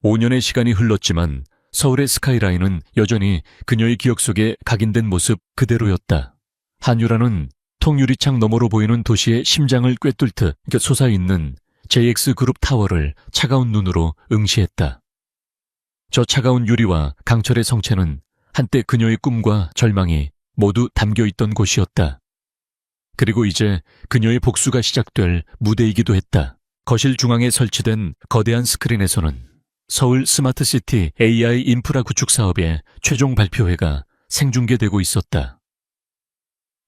5년의 시간이 흘렀지만 서울의 스카이라인은 여전히 그녀의 기억 속에 각인된 모습 그대로였다. 한유라는 통유리창 너머로 보이는 도시의 심장을 꿰뚫듯 솟아있는 JX그룹 타워를 차가운 눈으로 응시했다. 저 차가운 유리와 강철의 성체는 한때 그녀의 꿈과 절망이 모두 담겨있던 곳이었다. 그리고 이제 그녀의 복수가 시작될 무대이기도 했다. 거실 중앙에 설치된 거대한 스크린에서는 서울 스마트시티 AI 인프라 구축 사업의 최종 발표회가 생중계되고 있었다.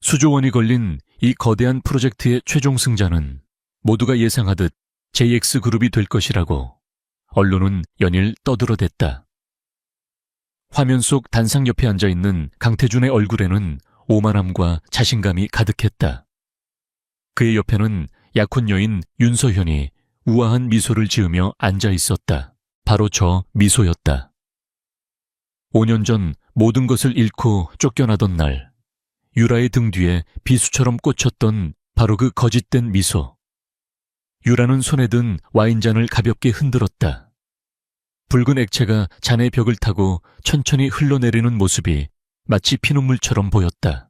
수조 원이 걸린 이 거대한 프로젝트의 최종 승자는 모두가 예상하듯 JX그룹이 될 것이라고 언론은 연일 떠들어댔다. 화면 속 단상 옆에 앉아있는 강태준의 얼굴에는 오만함과 자신감이 가득했다. 그의 옆에는 약혼 여인 윤서현이 우아한 미소를 지으며 앉아있었다. 바로 저 미소였다. 5년 전 모든 것을 잃고 쫓겨나던 날, 유라의 등 뒤에 비수처럼 꽂혔던 바로 그 거짓된 미소. 유라는 손에 든 와인잔을 가볍게 흔들었다. 붉은 액체가 잔의 벽을 타고 천천히 흘러내리는 모습이 마치 피눈물처럼 보였다.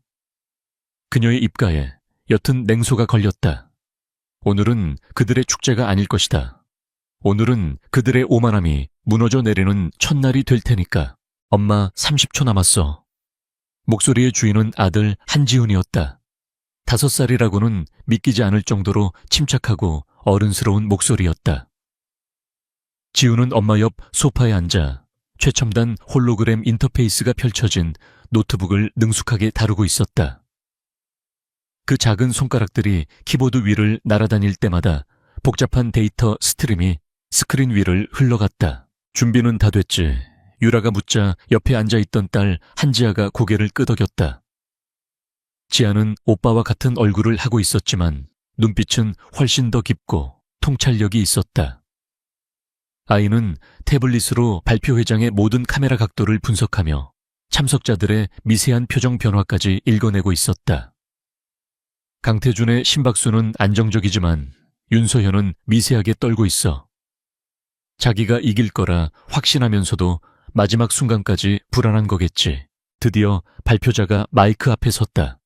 그녀의 입가에 옅은 냉소가 걸렸다. 오늘은 그들의 축제가 아닐 것이다. 오늘은 그들의 오만함이 무너져 내리는 첫날이 될 테니까. 엄마 30초 남았어. 목소리의 주인은 아들 한지훈이었다. 5살이라고는 믿기지 않을 정도로 침착하고 어른스러운 목소리였다. 지훈은 엄마 옆 소파에 앉아 최첨단 홀로그램 인터페이스가 펼쳐진 노트북을 능숙하게 다루고 있었다. 그 작은 손가락들이 키보드 위를 날아다닐 때마다 복잡한 데이터 스트림이 스크린 위를 흘러갔다. 준비는 다 됐지. 유라가 묻자 옆에 앉아있던 딸 한지아가 고개를 끄덕였다. 지아는 오빠와 같은 얼굴을 하고 있었지만 눈빛은 훨씬 더 깊고 통찰력이 있었다. 아이는 태블릿으로 발표회장의 모든 카메라 각도를 분석하며 참석자들의 미세한 표정 변화까지 읽어내고 있었다. 강태준의 심박수는 안정적이지만 윤서현은 미세하게 떨고 있어. 자기가 이길 거라 확신하면서도 마지막 순간까지 불안한 거겠지. 드디어 발표자가 마이크 앞에 섰다.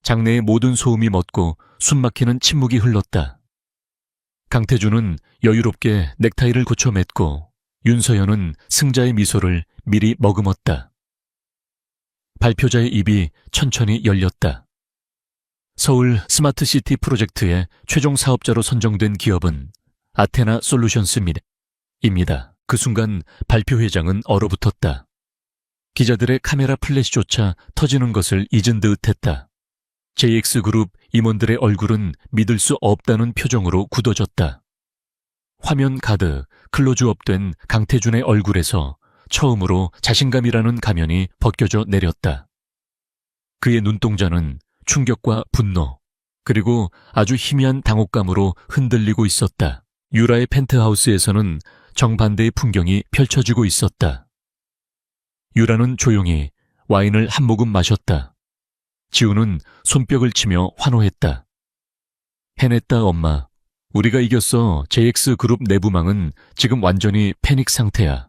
장내의 모든 소음이 멎고 숨막히는 침묵이 흘렀다. 강태준은 여유롭게 넥타이를 고쳐 맸고 윤서현은 승자의 미소를 미리 머금었다. 발표자의 입이 천천히 열렸다. 서울 스마트시티 프로젝트의 최종 사업자로 선정된 기업은 아테나 솔루션스입니다. 그 순간 발표회장은 얼어붙었다. 기자들의 카메라 플래시조차 터지는 것을 잊은 듯 했다. JX그룹 임원들의 얼굴은 믿을 수 없다는 표정으로 굳어졌다. 화면 가득 클로즈업된 강태준의 얼굴에서 처음으로 자신감이라는 가면이 벗겨져 내렸다. 그의 눈동자는 충격과 분노, 그리고 아주 희미한 당혹감으로 흔들리고 있었다. 유라의 펜트하우스에서는 정반대의 풍경이 펼쳐지고 있었다. 유라는 조용히 와인을 한 모금 마셨다. 지우는 손뼉을 치며 환호했다. 해냈다 엄마. 우리가 이겼어. JX그룹 내부망은 지금 완전히 패닉 상태야.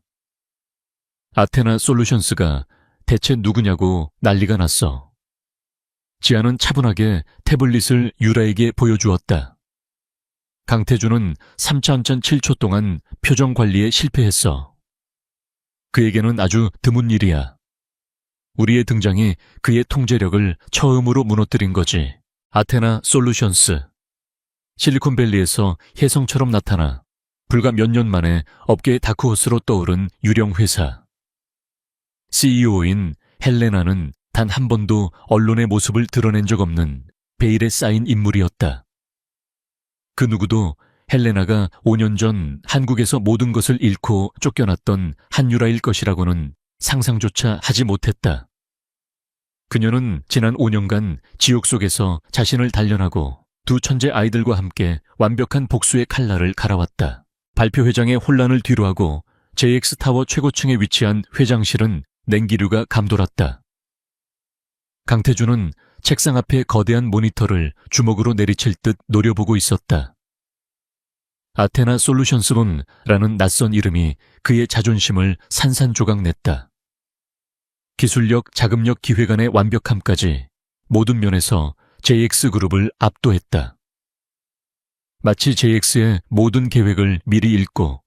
아테나 솔루션스가 대체 누구냐고 난리가 났어. 지아는 차분하게 태블릿을 유라에게 보여주었다. 강태준은 3,007초 동안 표정 관리에 실패했어. 그에게는 아주 드문 일이야. 우리의 등장이 그의 통제력을 처음으로 무너뜨린 거지. 아테나 솔루션스. 실리콘밸리에서 혜성처럼 나타나 불과 몇 년 만에 업계의 다크호스로 떠오른 유령 회사. CEO인 헬레나는 단 한 번도 언론의 모습을 드러낸 적 없는 베일에 쌓인 인물이었다. 그 누구도 헬레나가 5년 전 한국에서 모든 것을 잃고 쫓겨났던 한유라일 것이라고는 상상조차 하지 못했다. 그녀는 지난 5년간 지옥 속에서 자신을 단련하고 두 천재 아이들과 함께 완벽한 복수의 칼날을 갈아왔다. 발표회장의 혼란을 뒤로하고 JX타워 최고층에 위치한 회장실은 냉기류가 감돌았다. 강태준은 책상 앞의 거대한 모니터를 주먹으로 내리칠 듯 노려보고 있었다. 아테나 솔루션스론라는 낯선 이름이 그의 자존심을 산산조각냈다. 기술력, 자금력, 기획안의 완벽함까지 모든 면에서 JX그룹을 압도했다. 마치 JX의 모든 계획을 미리 읽고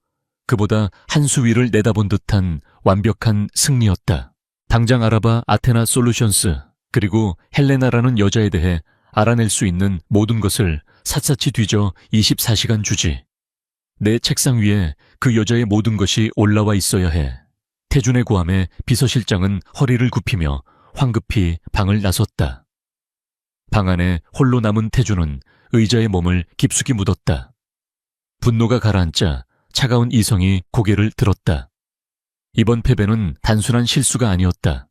그보다 한 수 위를 내다본 듯한 완벽한 승리였다. 당장 알아봐 아테나 솔루션스 그리고 헬레나라는 여자에 대해 알아낼 수 있는 모든 것을 샅샅이 뒤져 24시간 주지. 내 책상 위에 그 여자의 모든 것이 올라와 있어야 해. 태준의 고함에 비서실장은 허리를 굽히며 황급히 방을 나섰다. 방 안에 홀로 남은 태준은 의자에 몸을 깊숙이 묻었다. 분노가 가라앉자 차가운 이성이 고개를 들었다. 이번 패배는 단순한 실수가 아니었다.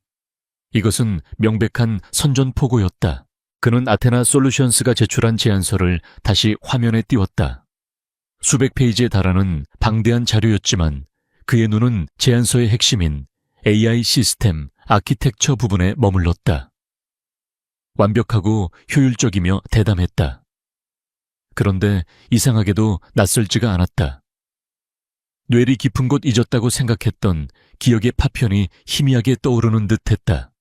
이것은 명백한 선전포고였다. 그는 아테나 솔루션스가 제출한 제안서를 다시 화면에 띄웠다. 수백 페이지에 달하는 방대한 자료였지만 그의 눈은 제안서의 핵심인 AI 시스템 아키텍처 부분에 머물렀다. 완벽하고 효율적이며 대담했다. 그런데 이상하게도 낯설지가 않았다. 뇌리 깊은 곳 잊었다고 생각했던 기억의 파편이 희미하게 떠오르는 듯했다.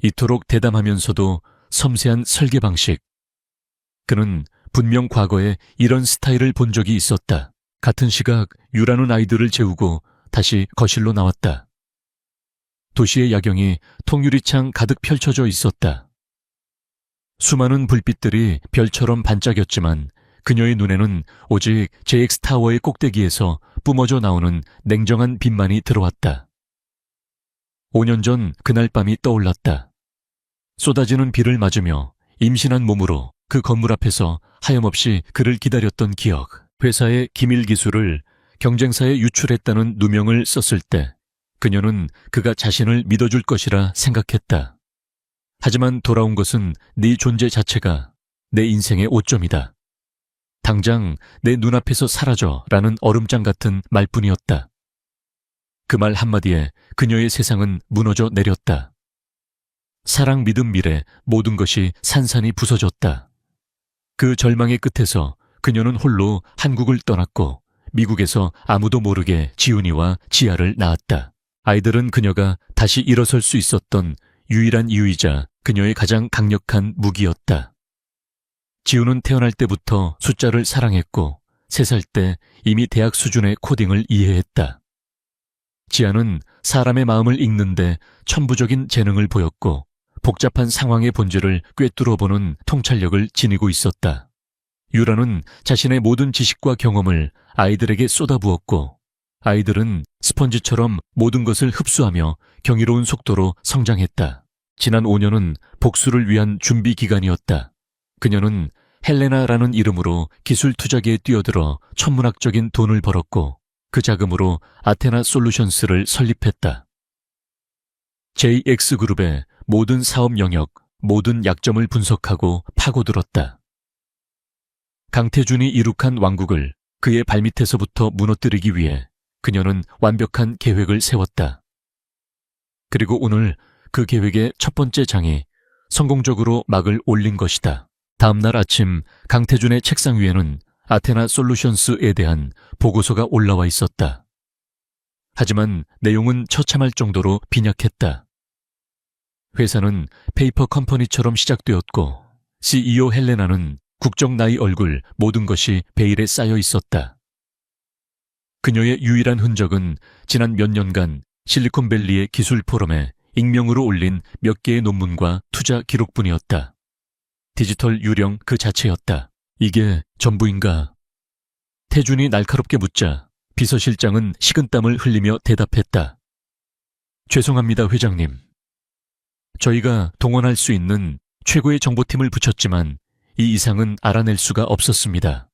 이토록 대담하면서도 섬세한 설계 방식. 그는 분명 과거에 이런 스타일을 본 적이 있었다. 같은 시각 유라는 아이들을 재우고 다시 거실로 나왔다. 도시의 야경이 통유리창 가득 펼쳐져 있었다. 수많은 불빛들이 별처럼 반짝였지만 그녀의 눈에는 오직 JX타워의 꼭대기에서 뿜어져 나오는 냉정한 빛만이 들어왔다. 5년 전 그날 밤이 떠올랐다. 쏟아지는 비를 맞으며 임신한 몸으로 그 건물 앞에서 하염없이 그를 기다렸던 기억. 회사의 기밀 기술을 경쟁사에 유출했다는 누명을 썼을 때 그녀는 그가 자신을 믿어줄 것이라 생각했다. 하지만 돌아온 것은 네 존재 자체가 내 인생의 오점이다. 당장 내 눈앞에서 사라져라는 얼음장 같은 말뿐이었다. 그 말 한마디에 그녀의 세상은 무너져 내렸다. 사랑, 믿음, 미래 모든 것이 산산이 부서졌다. 그 절망의 끝에서 그녀는 홀로 한국을 떠났고 미국에서 아무도 모르게 지훈이와 지아를 낳았다. 아이들은 그녀가 다시 일어설 수 있었던 유일한 이유이자 그녀의 가장 강력한 무기였다. 지훈은 태어날 때부터 숫자를 사랑했고 3살 때 이미 대학 수준의 코딩을 이해했다. 지아는 사람의 마음을 읽는데 천부적인 재능을 보였고 복잡한 상황의 본질을 꿰뚫어보는 통찰력을 지니고 있었다. 유라는 자신의 모든 지식과 경험을 아이들에게 쏟아부었고 아이들은 스펀지처럼 모든 것을 흡수하며 경이로운 속도로 성장했다. 지난 5년은 복수를 위한 준비 기간이었다. 그녀는 헬레나라는 이름으로 기술 투자계에 뛰어들어 천문학적인 돈을 벌었고 그 자금으로 아테나 솔루션스를 설립했다. JX그룹의 모든 사업 영역, 모든 약점을 분석하고 파고들었다. 강태준이 이룩한 왕국을 그의 발밑에서부터 무너뜨리기 위해 그녀는 완벽한 계획을 세웠다. 그리고 오늘 그 계획의 첫 번째 장이 성공적으로 막을 올린 것이다. 다음 날 아침 강태준의 책상 위에는 아테나 솔루션스에 대한 보고서가 올라와 있었다. 하지만 내용은 처참할 정도로 빈약했다. 회사는 페이퍼 컴퍼니처럼 시작되었고 CEO 헬레나는 국적, 나이, 얼굴 모든 것이 베일에 쌓여 있었다. 그녀의 유일한 흔적은 지난 몇 년간 실리콘밸리의 기술 포럼에 익명으로 올린 몇 개의 논문과 투자 기록뿐이었다. 디지털 유령 그 자체였다. 이게 전부인가? 태준이 날카롭게 묻자 비서실장은 식은땀을 흘리며 대답했다. 죄송합니다, 회장님. 저희가 동원할 수 있는 최고의 정보팀을 붙였지만 이 이상은 알아낼 수가 없었습니다.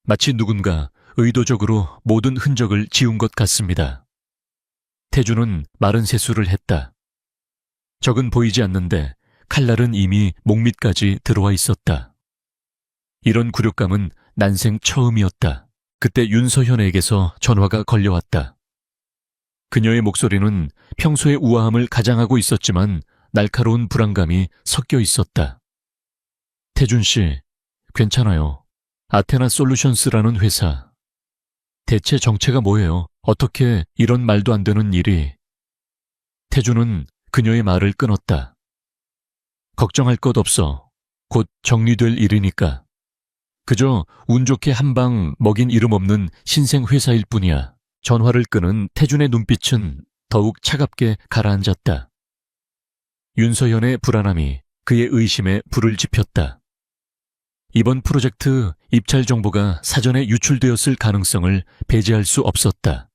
마치 누군가 의도적으로 모든 흔적을 지운 것 같습니다. 태준은 마른 세수를 했다. 적은 보이지 않는데 칼날은 이미 목밑까지 들어와 있었다. 이런 굴욕감은 난생 처음이었다. 그때 윤서현에게서 전화가 걸려왔다. 그녀의 목소리는 평소의 우아함을 가장하고 있었지만 날카로운 불안감이 섞여 있었다. 태준 씨, 괜찮아요. 아테나 솔루션스라는 회사. 대체 정체가 뭐예요? 어떻게 이런 말도 안 되는 일이? 태주는 그녀의 말을 끊었다. 걱정할 것 없어. 곧 정리될 일이니까. 그저 운 좋게 한 방 먹인 이름 없는 신생 회사일 뿐이야. 전화를 끄는 태준의 눈빛은 더욱 차갑게 가라앉았다. 윤서현의 불안함이 그의 의심에 불을 지폈다. 이번 프로젝트 입찰 정보가 사전에 유출되었을 가능성을 배제할 수 없었다.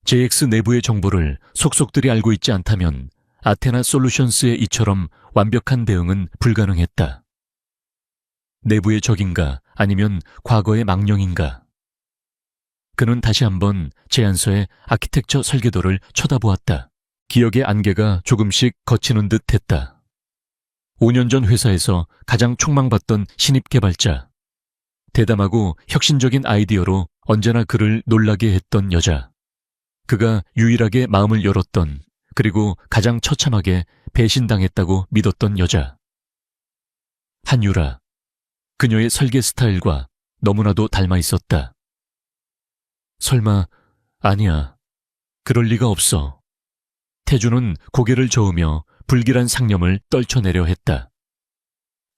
JX 내부의 정보를 속속들이 알고 있지 않다면 아테나 솔루션스의 이처럼 완벽한 대응은 불가능했다. 내부의 적인가 아니면 과거의 망령인가. 그는 다시 한번 제안서의 아키텍처 설계도를 쳐다보았다. 기억의 안개가 조금씩 걷히는 듯 했다. 5년 전 회사에서 가장 촉망받던 신입 개발자. 대담하고 혁신적인 아이디어로 언제나 그를 놀라게 했던 여자. 그가 유일하게 마음을 열었던, 그리고 가장 처참하게 배신당했다고 믿었던 여자. 한유라. 그녀의 설계 스타일과 너무나도 닮아 있었다. 설마, 아니야. 그럴 리가 없어. 태주는 고개를 저으며 불길한 상념을 떨쳐내려 했다.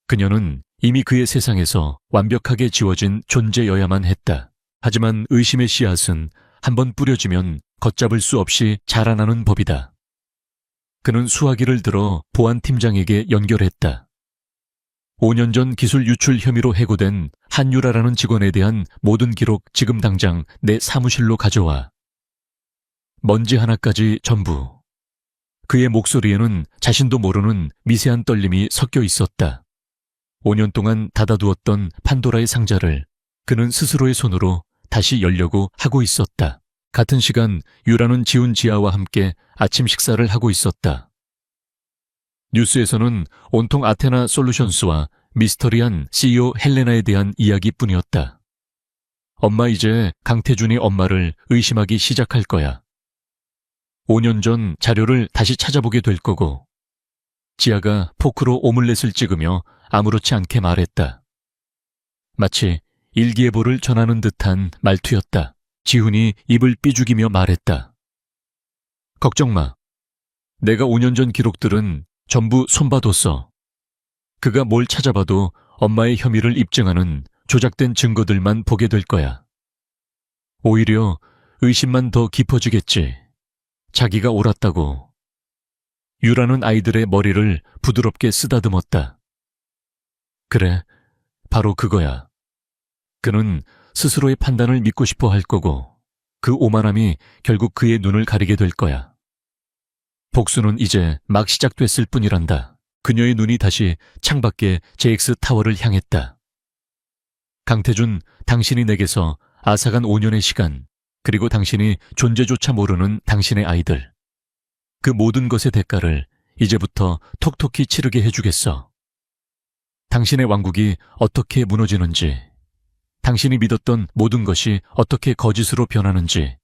그녀는 이미 그의 세상에서 완벽하게 지워진 존재여야만 했다. 하지만 의심의 씨앗은 한번 뿌려지면 걷잡을 수 없이 자라나는 법이다. 그는 수화기를 들어 보안팀장에게 연결했다. 5년 전 기술 유출 혐의로 해고된 한유라라는 직원에 대한 모든 기록 지금 당장 내 사무실로 가져와. 먼지 하나까지 전부. 그의 목소리에는 자신도 모르는 미세한 떨림이 섞여 있었다. 5년 동안 닫아두었던 판도라의 상자를 그는 스스로의 손으로 다시 열려고 하고 있었다. 같은 시간 유라는 지훈 지아와 함께 아침 식사를 하고 있었다. 뉴스에서는 온통 아테나 솔루션스와 미스터리한 CEO 헬레나에 대한 이야기뿐이었다. 엄마 이제 강태준이 엄마를 의심하기 시작할 거야. 5년 전 자료를 다시 찾아보게 될 거고. 지아가 포크로 오믈렛을 찍으며 아무렇지 않게 말했다. 마치 일기예보를 전하는 듯한 말투였다. 지훈이 입을 삐죽이며 말했다. 걱정 마. 내가 5년 전 기록들은 전부 손봐뒀어. 그가 뭘 찾아봐도 엄마의 혐의를 입증하는 조작된 증거들만 보게 될 거야. 오히려 의심만 더 깊어지겠지. 자기가 옳았다고. 유라는 아이들의 머리를 부드럽게 쓰다듬었다. 그래, 바로 그거야. 그는 스스로의 판단을 믿고 싶어 할 거고 그 오만함이 결국 그의 눈을 가리게 될 거야. 복수는 이제 막 시작됐을 뿐이란다. 그녀의 눈이 다시 창밖의 JX 타워를 향했다. 강태준, 당신이 내게서 앗아간 5년의 시간, 그리고 당신이 존재조차 모르는 당신의 아이들. 그 모든 것의 대가를 이제부터 톡톡히 치르게 해주겠어. 당신의 왕국이 어떻게 무너지는지, 당신이 믿었던 모든 것이 어떻게 거짓으로 변하는지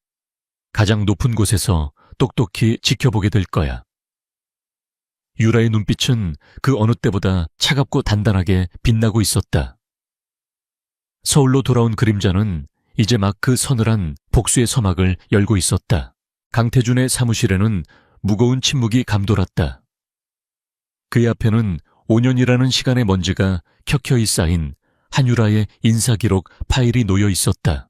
가장 높은 곳에서 똑똑히 지켜보게 될 거야. 유라의 눈빛은 그 어느 때보다 차갑고 단단하게 빛나고 있었다. 서울로 돌아온 그림자는 이제 막 그 서늘한 복수의 서막을 열고 있었다. 강태준의 사무실에는 무거운 침묵이 감돌았다. 그의 앞에는 5년이라는 시간의 먼지가 켜켜이 쌓인 한유라의 인사기록 파일이 놓여 있었다.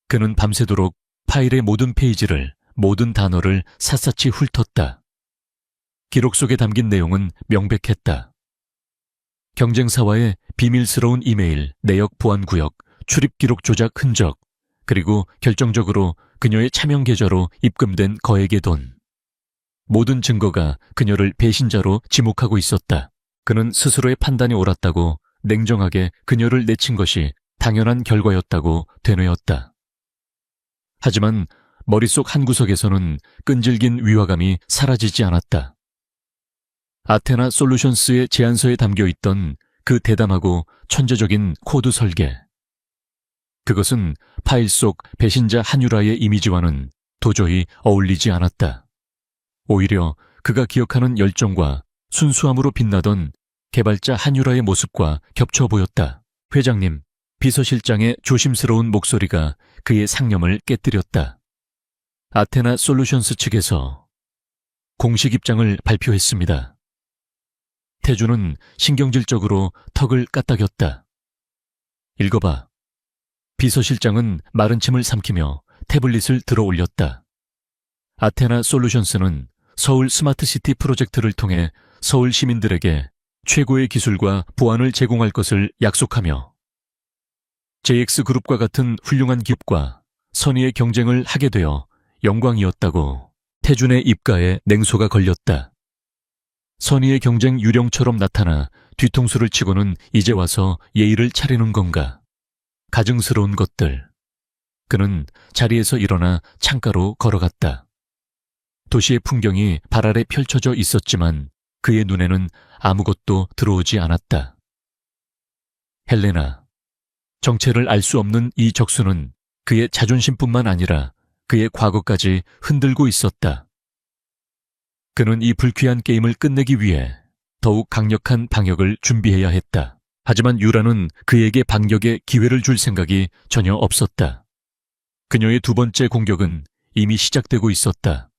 그는 밤새도록 파일의 모든 페이지를, 모든 단어를 샅샅이 훑었다. 기록 속에 담긴 내용은 명백했다. 경쟁사와의 비밀스러운 이메일, 내역 보안구역, 출입기록 조작 흔적, 그리고 결정적으로 그녀의 차명 계좌로 입금된 거액의 돈. 모든 증거가 그녀를 배신자로 지목하고 있었다. 그는 스스로의 판단이 옳았다고 냉정하게 그녀를 내친 것이 당연한 결과였다고 되뇌었다. 하지만 머릿속 한구석에서는 끈질긴 위화감이 사라지지 않았다. 아테나 솔루션스의 제안서에 담겨있던 그 대담하고 천재적인 코드 설계. 그것은 파일 속 배신자 한유라의 이미지와는 도저히 어울리지 않았다. 오히려 그가 기억하는 열정과 순수함으로 빛나던 개발자 한유라의 모습과 겹쳐 보였다. 회장님, 비서실장의 조심스러운 목소리가 그의 상념을 깨뜨렸다. 아테나 솔루션스 측에서 공식 입장을 발표했습니다. 태주는 신경질적으로 턱을 까딱였다. 읽어봐. 비서실장은 마른 침을 삼키며 태블릿을 들어 올렸다. 아테나 솔루션스는 서울 스마트시티 프로젝트를 통해 서울 시민들에게 최고의 기술과 보안을 제공할 것을 약속하며 JX그룹과 같은 훌륭한 기업과 선의의 경쟁을 하게 되어 영광이었다고. 태준의 입가에 냉소가 걸렸다. 선의의 경쟁 유령처럼 나타나 뒤통수를 치고는 이제 와서 예의를 차리는 건가. 가증스러운 것들. 그는 자리에서 일어나 창가로 걸어갔다. 도시의 풍경이 발 아래 펼쳐져 있었지만 그의 눈에는 아무것도 들어오지 않았다. 헬레나. 정체를 알 수 없는 이 적수는 그의 자존심뿐만 아니라 그의 과거까지 흔들고 있었다. 그는 이 불쾌한 게임을 끝내기 위해 더욱 강력한 방역을 준비해야 했다. 하지만 유라는 그에게 반격의 기회를 줄 생각이 전혀 없었다. 그녀의 두 번째 공격은 이미 시작되고 있었다.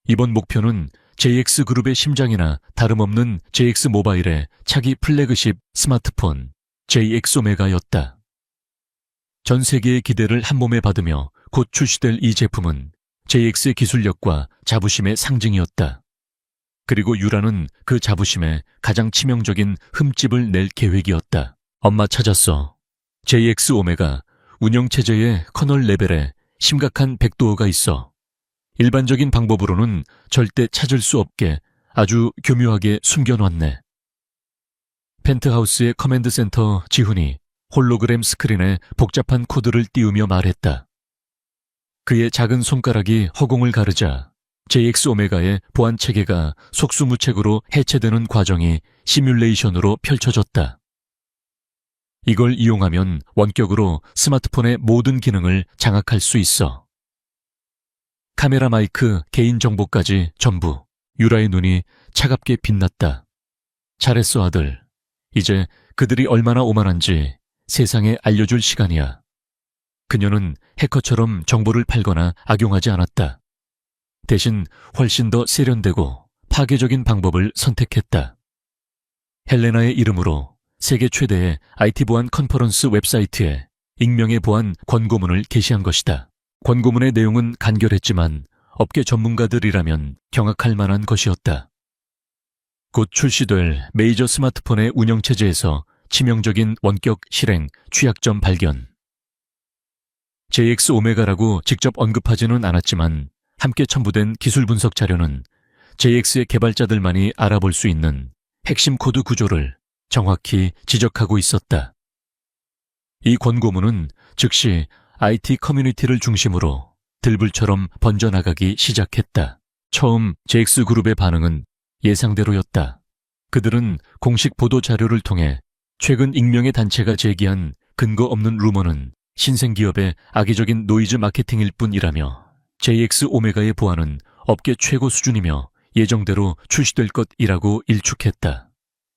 이번 목표는 JX그룹의 심장이나 다름없는 JX 모바일의 차기 플래그십 스마트폰 JX오메가였다. 전 세계의 기대를 한몸에 받으며 곧 출시될 이 제품은 JX의 기술력과 자부심의 상징이었다. 그리고 유라는 그 자부심에 가장 치명적인 흠집을 낼 계획이었다. 엄마 찾았어. JX오메가 운영체제의 커널 레벨에 심각한 백도어가 있어. 일반적인 방법으로는 절대 찾을 수 없게 아주 교묘하게 숨겨놨네. 펜트하우스의 커맨드 센터 지훈이 홀로그램 스크린에 복잡한 코드를 띄우며 말했다. 그의 작은 손가락이 허공을 가르자 JX오메가의 보안 체계가 속수무책으로 해체되는 과정이 시뮬레이션으로 펼쳐졌다. 이걸 이용하면 원격으로 스마트폰의 모든 기능을 장악할 수 있어. 카메라, 마이크, 개인정보까지 전부. 유라의 눈이 차갑게 빛났다. 잘했어, 아들. 이제 그들이 얼마나 오만한지 세상에 알려줄 시간이야. 그녀는 해커처럼 정보를 팔거나 악용하지 않았다. 대신 훨씬 더 세련되고 파괴적인 방법을 선택했다. 헬레나의 이름으로 세계 최대의 IT 보안 컨퍼런스 웹사이트에 익명의 보안 권고문을 게시한 것이다. 권고문의 내용은 간결했지만 업계 전문가들이라면 경악할 만한 것이었다. 곧 출시될 메이저 스마트폰의 운영체제에서 치명적인 원격 실행 취약점 발견. JX오메가라고 직접 언급하지는 않았지만 함께 첨부된 기술 분석 자료는 JX의 개발자들만이 알아볼 수 있는 핵심 코드 구조를 정확히 지적하고 있었다. 이 권고문은 즉시 IT 커뮤니티를 중심으로 들불처럼 번져나가기 시작했다. 처음 JX그룹의 반응은 예상대로였다. 그들은 공식 보도 자료를 통해 최근 익명의 단체가 제기한 근거 없는 루머는 신생기업의 악의적인 노이즈 마케팅일 뿐이라며 JX오메가의 보안은 업계 최고 수준이며 예정대로 출시될 것이라고 일축했다.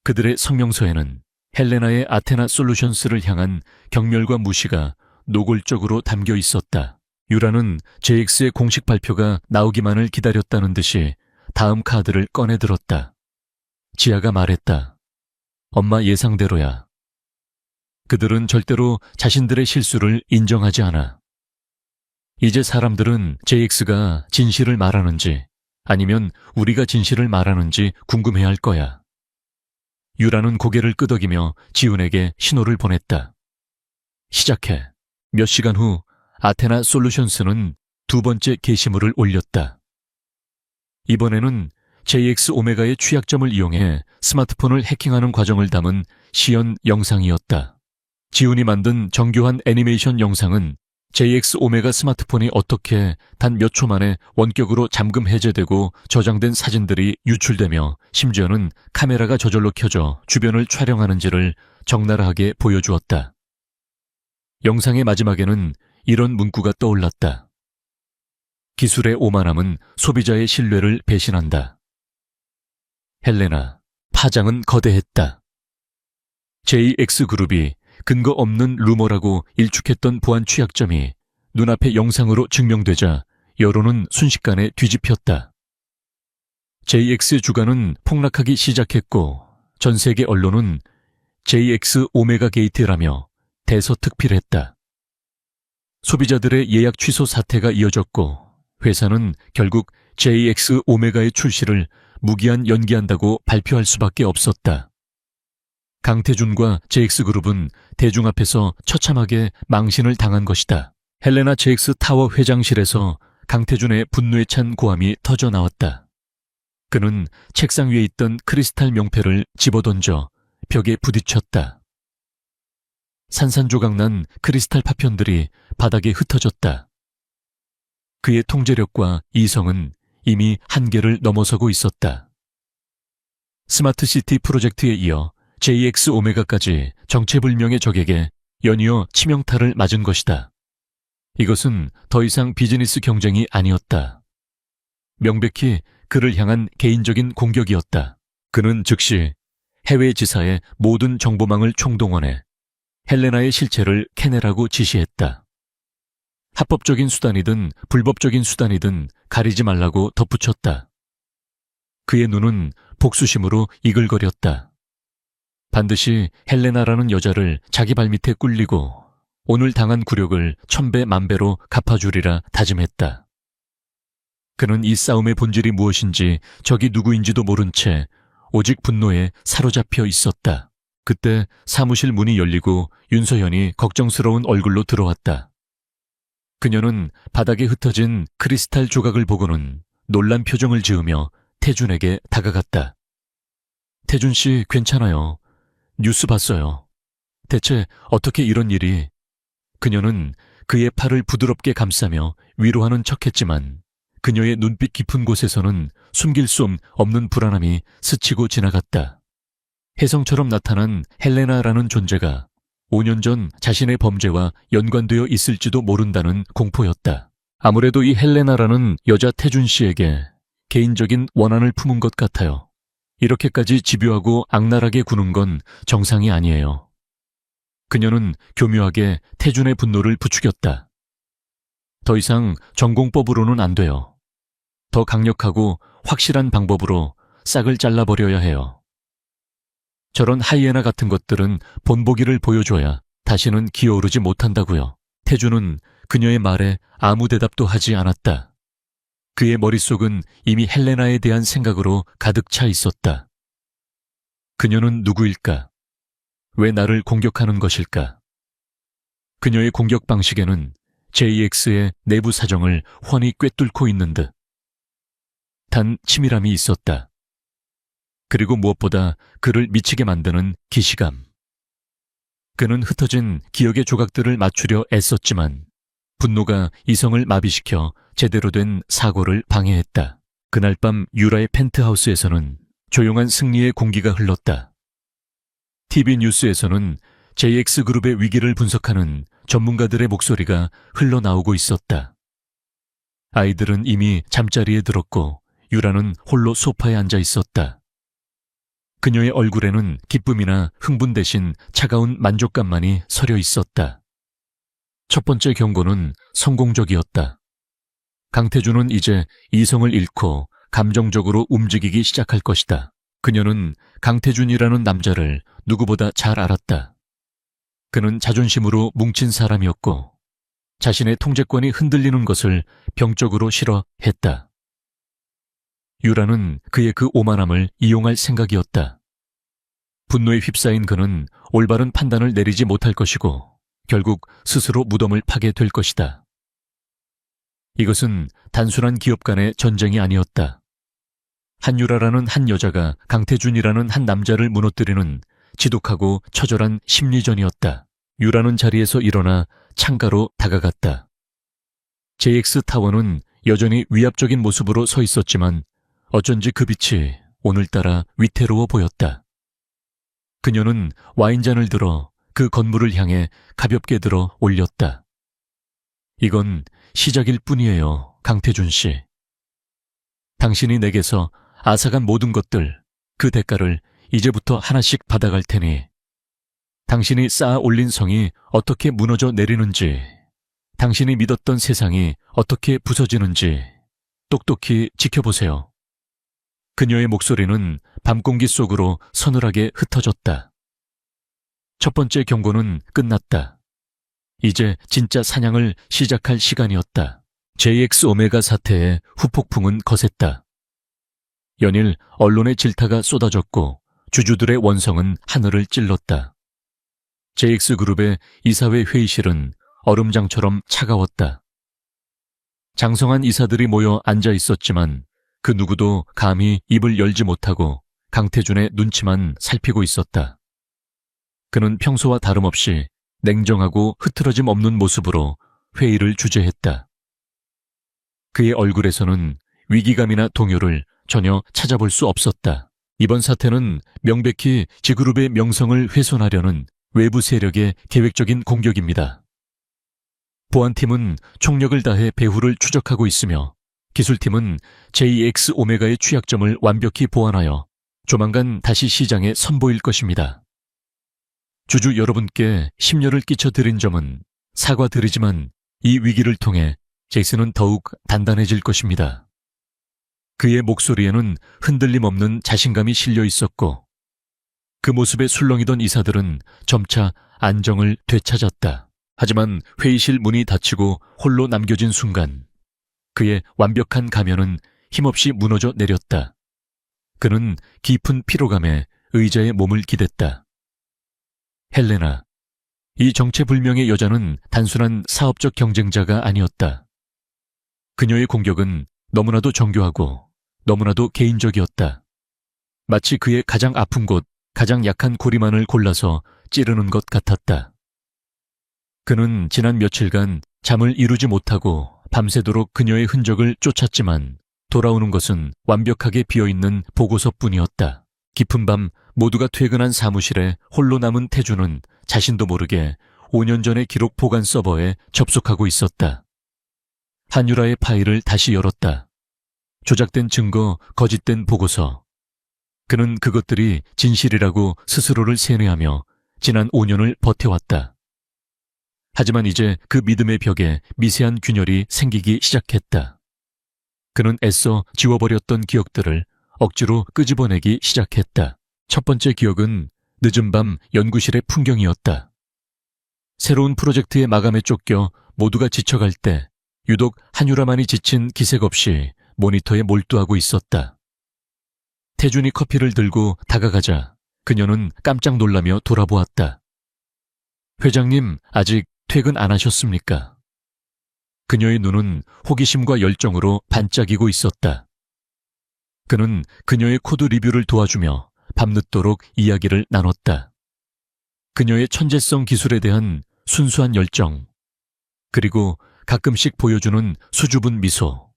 그들의 성명서에는 헬레나의 아테나 솔루션스를 향한 경멸과 무시가 노골적으로 담겨 있었다. 유라는 JX의 공식 발표가 나오기만을 기다렸다는 듯이 다음 카드를 꺼내들었다. 지아가 말했다. 엄마 예상대로야. 그들은 절대로 자신들의 실수를 인정하지 않아. 이제 사람들은 JX가 진실을 말하는지 아니면 우리가 진실을 말하는지 궁금해할 거야. 유라는 고개를 끄덕이며 지훈에게 신호를 보냈다. 시작해. 몇 시간 후 아테나 솔루션스는 두 번째 게시물을 올렸다. 이번에는 JX오메가의 취약점을 이용해 스마트폰을 해킹하는 과정을 담은 시연 영상이었다. 지훈이 만든 정교한 애니메이션 영상은 JX오메가 스마트폰이 어떻게 단 몇 초 만에 원격으로 잠금 해제되고 저장된 사진들이 유출되며 심지어는 카메라가 저절로 켜져 주변을 촬영하는지를 적나라하게 보여주었다. 영상의 마지막에는 이런 문구가 떠올랐다. 기술의 오만함은 소비자의 신뢰를 배신한다. 헬레나, 파장은 거대했다. JX그룹이 근거 없는 루머라고 일축했던 보안 취약점이 눈앞에 영상으로 증명되자 여론은 순식간에 뒤집혔다. JX 주가는 폭락하기 시작했고 전 세계 언론은 JX 오메가 게이트라며 대서특필했다. 소비자들의 예약 취소 사태가 이어졌고 회사는 결국 JX 오메가의 출시를 무기한 연기한다고 발표할 수밖에 없었다. 강태준과 JX그룹은 대중 앞에서 처참하게 망신을 당한 것이다. 헬레나 JX 타워 회장실에서 강태준의 분노에 찬 고함이 터져 나왔다. 그는 책상 위에 있던 크리스탈 명패를 집어던져 벽에 부딪혔다. 산산조각난 크리스탈 파편들이 바닥에 흩어졌다. 그의 통제력과 이성은 이미 한계를 넘어서고 있었다. 스마트시티 프로젝트에 이어 JX 오메가까지 정체불명의 적에게 연이어 치명타를 맞은 것이다. 이것은 더 이상 비즈니스 경쟁이 아니었다. 명백히 그를 향한 개인적인 공격이었다. 그는 즉시 해외 지사의 모든 정보망을 총동원해 헬레나의 실체를 캐내라고 지시했다. 합법적인 수단이든 불법적인 수단이든 가리지 말라고 덧붙였다. 그의 눈은 복수심으로 이글거렸다. 반드시 헬레나라는 여자를 자기 발밑에 꿀리고 오늘 당한 굴욕을 1000배 만배로 갚아주리라 다짐했다. 그는 이 싸움의 본질이 무엇인지 적이 누구인지도 모른 채 오직 분노에 사로잡혀 있었다. 그때 사무실 문이 열리고 윤서현이 걱정스러운 얼굴로 들어왔다. 그녀는 바닥에 흩어진 크리스탈 조각을 보고는 놀란 표정을 지으며 태준에게 다가갔다. 태준 씨 괜찮아요. 뉴스 봤어요. 대체 어떻게 이런 일이... 그녀는 그의 팔을 부드럽게 감싸며 위로하는 척했지만 그녀의 눈빛 깊은 곳에서는 숨길 수 없는 불안함이 스치고 지나갔다. 혜성처럼 나타난 헬레나라는 존재가 5년 전 자신의 범죄와 연관되어 있을지도 모른다는 공포였다. 아무래도 이 헬레나라는 여자 태준 씨에게 개인적인 원한을 품은 것 같아요. 이렇게까지 집요하고 악랄하게 구는 건 정상이 아니에요. 그녀는 교묘하게 태준의 분노를 부추겼다. 더 이상 전공법으로는 안 돼요. 더 강력하고 확실한 방법으로 싹을 잘라버려야 해요. 저런 하이에나 같은 것들은 본보기를 보여줘야 다시는 기어오르지 못한다고요. 태준은 그녀의 말에 아무 대답도 하지 않았다. 그의 머릿속은 이미 헬레나에 대한 생각으로 가득 차 있었다. 그녀는 누구일까? 왜 나를 공격하는 것일까? 그녀의 공격 방식에는 JX의 내부 사정을 훤히 꿰뚫고 있는 듯. 단 치밀함이 있었다. 그리고 무엇보다 그를 미치게 만드는 기시감. 그는 흩어진 기억의 조각들을 맞추려 애썼지만 분노가 이성을 마비시켜 제대로 된 사고를 방해했다. 그날 밤 유라의 펜트하우스에서는 조용한 승리의 공기가 흘렀다. TV 뉴스에서는 JX그룹의 위기를 분석하는 전문가들의 목소리가 흘러나오고 있었다. 아이들은 이미 잠자리에 들었고 유라는 홀로 소파에 앉아 있었다. 그녀의 얼굴에는 기쁨이나 흥분 대신 차가운 만족감만이 서려 있었다. 첫 번째 경고는 성공적이었다. 강태준은 이제 이성을 잃고 감정적으로 움직이기 시작할 것이다. 그녀는 강태준이라는 남자를 누구보다 잘 알았다. 그는 자존심으로 뭉친 사람이었고 자신의 통제권이 흔들리는 것을 병적으로 싫어했다. 유라는 그의 그 오만함을 이용할 생각이었다. 분노에 휩싸인 그는 올바른 판단을 내리지 못할 것이고 결국 스스로 무덤을 파게 될 것이다. 이것은 단순한 기업 간의 전쟁이 아니었다. 한유라라는 한 여자가 강태준이라는 한 남자를 무너뜨리는 지독하고 처절한 심리전이었다. 유라는 자리에서 일어나 창가로 다가갔다. JX타워는 여전히 위압적인 모습으로 서 있었지만 어쩐지 그 빛이 오늘따라 위태로워 보였다. 그녀는 와인잔을 들어 그 건물을 향해 가볍게 들어 올렸다. 이건 시작일 뿐이에요, 강태준 씨. 당신이 내게서 앗아간 모든 것들, 그 대가를 이제부터 하나씩 받아갈 테니 당신이 쌓아 올린 성이 어떻게 무너져 내리는지, 당신이 믿었던 세상이 어떻게 부서지는지 똑똑히 지켜보세요. 그녀의 목소리는 밤공기 속으로 서늘하게 흩어졌다. 첫 번째 경고는 끝났다. 이제 진짜 사냥을 시작할 시간이었다. JX 오메가 사태의 후폭풍은 거셌다. 연일 언론의 질타가 쏟아졌고 주주들의 원성은 하늘을 찔렀다. JX그룹의 이사회 회의실은 얼음장처럼 차가웠다. 장성한 이사들이 모여 앉아 있었지만 그 누구도 감히 입을 열지 못하고 강태준의 눈치만 살피고 있었다. 그는 평소와 다름없이 냉정하고 흐트러짐 없는 모습으로 회의를 주재했다. 그의 얼굴에서는 위기감이나 동요를 전혀 찾아볼 수 없었다. 이번 사태는 명백히 지그룹의 명성을 훼손하려는 외부 세력의 계획적인 공격입니다. 보안팀은 총력을 다해 배후를 추적하고 있으며 기술팀은 JX 오메가의 취약점을 완벽히 보완하여 조만간 다시 시장에 선보일 것입니다. 주주 여러분께 심려를 끼쳐드린 점은 사과드리지만 이 위기를 통해 제이슨은 더욱 단단해질 것입니다. 그의 목소리에는 흔들림 없는 자신감이 실려 있었고 그 모습에 술렁이던 이사들은 점차 안정을 되찾았다. 하지만 회의실 문이 닫히고 홀로 남겨진 순간 그의 완벽한 가면은 힘없이 무너져 내렸다. 그는 깊은 피로감에 의자에 몸을 기댔다. 헬레나, 이 정체불명의 여자는 단순한 사업적 경쟁자가 아니었다. 그녀의 공격은 너무나도 정교하고 너무나도 개인적이었다. 마치 그의 가장 아픈 곳, 가장 약한 고리만을 골라서 찌르는 것 같았다. 그는 지난 며칠간 잠을 이루지 못하고 밤새도록 그녀의 흔적을 쫓았지만 돌아오는 것은 완벽하게 비어있는 보고서뿐이었다. 깊은 밤 모두가 퇴근한 사무실에 홀로 남은 태주는 자신도 모르게 5년 전의 기록 보관 서버에 접속하고 있었다. 한유라의 파일을 다시 열었다. 조작된 증거, 거짓된 보고서. 그는 그것들이 진실이라고 스스로를 세뇌하며 지난 5년을 버텨왔다. 하지만 이제 그 믿음의 벽에 미세한 균열이 생기기 시작했다. 그는 애써 지워버렸던 기억들을 억지로 끄집어내기 시작했다. 첫 번째 기억은 늦은 밤 연구실의 풍경이었다. 새로운 프로젝트의 마감에 쫓겨 모두가 지쳐갈 때 유독 한유라만이 지친 기색 없이 모니터에 몰두하고 있었다. 태준이 커피를 들고 다가가자 그녀는 깜짝 놀라며 돌아보았다. 회장님, 아직 퇴근 안 하셨습니까? 그녀의 눈은 호기심과 열정으로 반짝이고 있었다. 그는 그녀의 코드 리뷰를 도와주며 밤늦도록 이야기를 나눴다. 그녀의 천재성 기술에 대한 순수한 열정, 그리고 가끔씩 보여주는 수줍은 미소.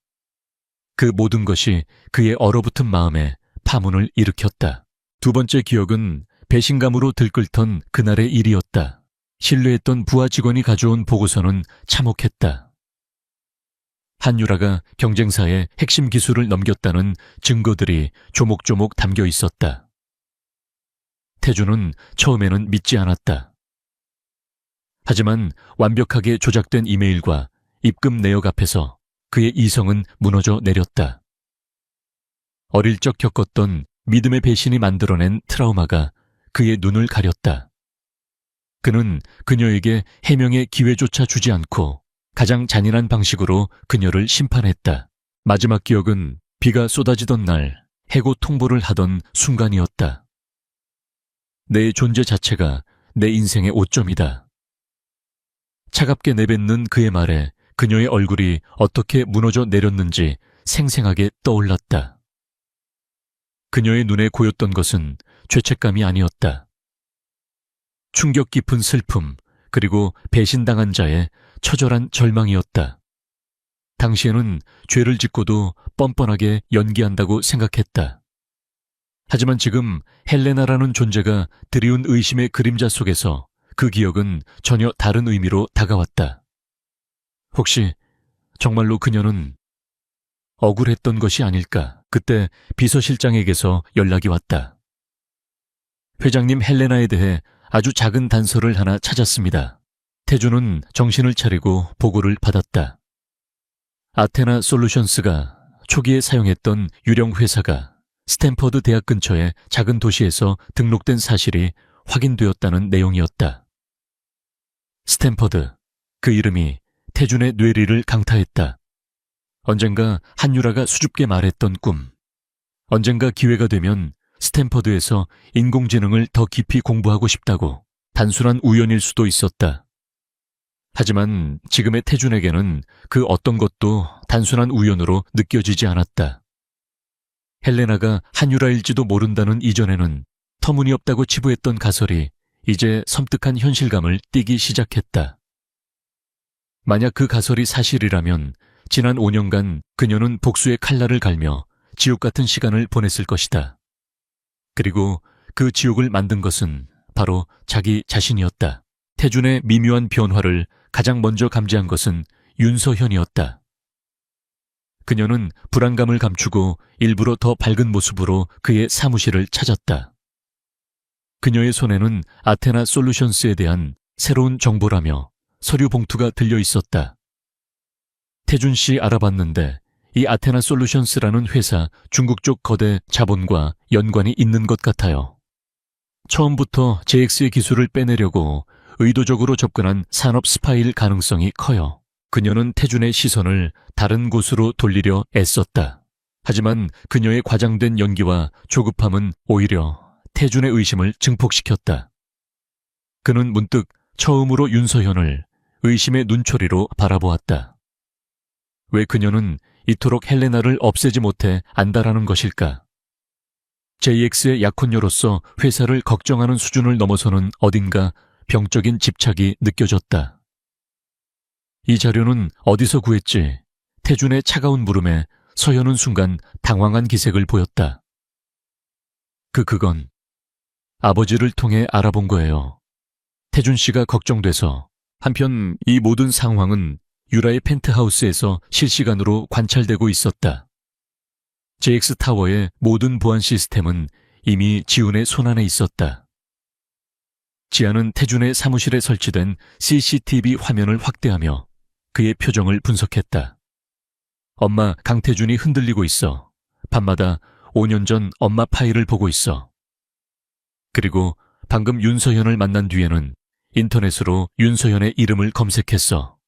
그 모든 것이 그의 얼어붙은 마음에 파문을 일으켰다. 두 번째 기억은 배신감으로 들끓던 그날의 일이었다. 신뢰했던 부하 직원이 가져온 보고서는 참혹했다. 한유라가 경쟁사에 핵심 기술을 넘겼다는 증거들이 조목조목 담겨 있었다. 태주는 처음에는 믿지 않았다. 하지만 완벽하게 조작된 이메일과 입금 내역 앞에서 그의 이성은 무너져 내렸다. 어릴 적 겪었던 믿음의 배신이 만들어낸 트라우마가 그의 눈을 가렸다. 그는 그녀에게 해명의 기회조차 주지 않고 가장 잔인한 방식으로 그녀를 심판했다. 마지막 기억은 비가 쏟아지던 날 해고 통보를 하던 순간이었다. 내 존재 자체가 내 인생의 오점이다. 차갑게 내뱉는 그의 말에 그녀의 얼굴이 어떻게 무너져 내렸는지 생생하게 떠올랐다. 그녀의 눈에 고였던 것은 죄책감이 아니었다. 충격 깊은 슬픔, 그리고 배신당한 자의 처절한 절망이었다. 당시에는 죄를 짓고도 뻔뻔하게 연기한다고 생각했다. 하지만 지금 헬레나라는 존재가 드리운 의심의 그림자 속에서 그 기억은 전혀 다른 의미로 다가왔다. 혹시 정말로 그녀는 억울했던 것이 아닐까? 그때 비서실장에게서 연락이 왔다. 회장님, 헬레나에 대해 아주 작은 단서를 하나 찾았습니다. 태주는 정신을 차리고 보고를 받았다. 아테나 솔루션스가 초기에 사용했던 유령 회사가 스탠퍼드 대학 근처의 작은 도시에서 등록된 사실이 확인되었다는 내용이었다. 스탠퍼드, 그 이름이 태준의 뇌리를 강타했다. 언젠가 한유라가 수줍게 말했던 꿈. 언젠가 기회가 되면 스탠퍼드에서 인공지능을 더 깊이 공부하고 싶다고. 단순한 우연일 수도 있었다. 하지만 지금의 태준에게는 그 어떤 것도 단순한 우연으로 느껴지지 않았다. 헬레나가 한유라일지도 모른다는 이전에는 터무니없다고 치부했던 가설이 이제 섬뜩한 현실감을 띠기 시작했다. 만약 그 가설이 사실이라면 지난 5년간 그녀는 복수의 칼날을 갈며 지옥 같은 시간을 보냈을 것이다. 그리고 그 지옥을 만든 것은 바로 자기 자신이었다. 태준의 미묘한 변화를 가장 먼저 감지한 것은 윤서현이었다. 그녀는 불안감을 감추고 일부러 더 밝은 모습으로 그의 사무실을 찾았다. 그녀의 손에는 아테나 솔루션스에 대한 새로운 정보라며 서류 봉투가 들려 있었다. 태준 씨 알아봤는데 이 아테나 솔루션스라는 회사 중국 쪽 거대 자본과 연관이 있는 것 같아요. 처음부터 JX의 기술을 빼내려고 의도적으로 접근한 산업 스파이일 가능성이 커요. 그녀는 태준의 시선을 다른 곳으로 돌리려 애썼다. 하지만 그녀의 과장된 연기와 조급함은 오히려 태준의 의심을 증폭시켰다. 그는 문득 처음으로 윤서현을 의심의 눈초리로 바라보았다. 왜 그녀는 이토록 헬레나를 없애지 못해 안다라는 것일까? JX의 약혼녀로서 회사를 걱정하는 수준을 넘어서는 어딘가 병적인 집착이 느껴졌다. 이 자료는 어디서 구했지? 태준의 차가운 물음에 서현은 순간 당황한 기색을 보였다. 그건 아버지를 통해 알아본 거예요. 태준 씨가 걱정돼서. 한편 이 모든 상황은 유라의 펜트하우스에서 실시간으로 관찰되고 있었다. JX타워의 모든 보안 시스템은 이미 지훈의 손안에 있었다. 지아는 태준의 사무실에 설치된 CCTV 화면을 확대하며 그의 표정을 분석했다. 엄마 강태준이 흔들리고 있어. 밤마다 5년 전 엄마 파일을 보고 있어. 그리고 방금 윤서현을 만난 뒤에는 인터넷으로 윤서현의 이름을 검색했어.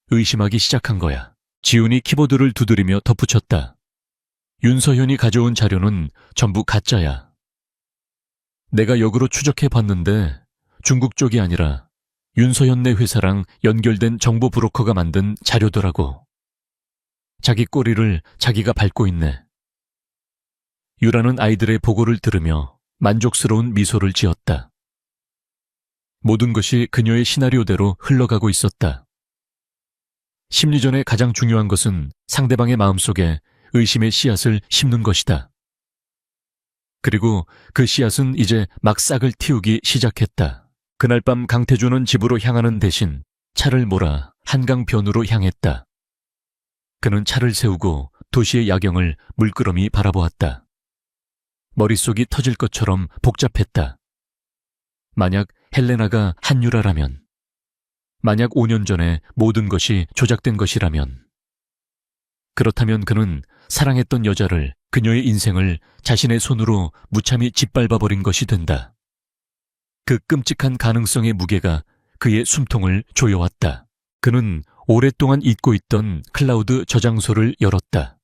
의심하기 시작한 거야. 지훈이 키보드를 두드리며 덧붙였다. 윤서현이 가져온 자료는 전부 가짜야. 내가 역으로 추적해 봤는데 중국 쪽이 아니라 윤서현네 회사랑 연결된 정보 브로커가 만든 자료더라고. 자기 꼬리를 자기가 밟고 있네. 유라는 아이들의 보고를 들으며 만족스러운 미소를 지었다. 모든 것이 그녀의 시나리오대로 흘러가고 있었다. 심리전의 가장 중요한 것은 상대방의 마음속에 의심의 씨앗을 심는 것이다. 그리고 그 씨앗은 이제 막 싹을 틔우기 시작했다. 그날 밤 강태준은 집으로 향하는 대신 차를 몰아 한강변으로 향했다. 그는 차를 세우고 도시의 야경을 물끄러미 바라보았다. 머릿속이 터질 것처럼 복잡했다. 만약 헬레나가 한유라라면, 만약 5년 전에 모든 것이 조작된 것이라면, 그렇다면 그는 사랑했던 여자를, 그녀의 인생을 자신의 손으로 무참히 짓밟아버린 것이 된다. 그 끔찍한 가능성의 무게가 그의 숨통을 조여왔다. 그는 오랫동안 잊고 있던 클라우드 저장소를 열었다.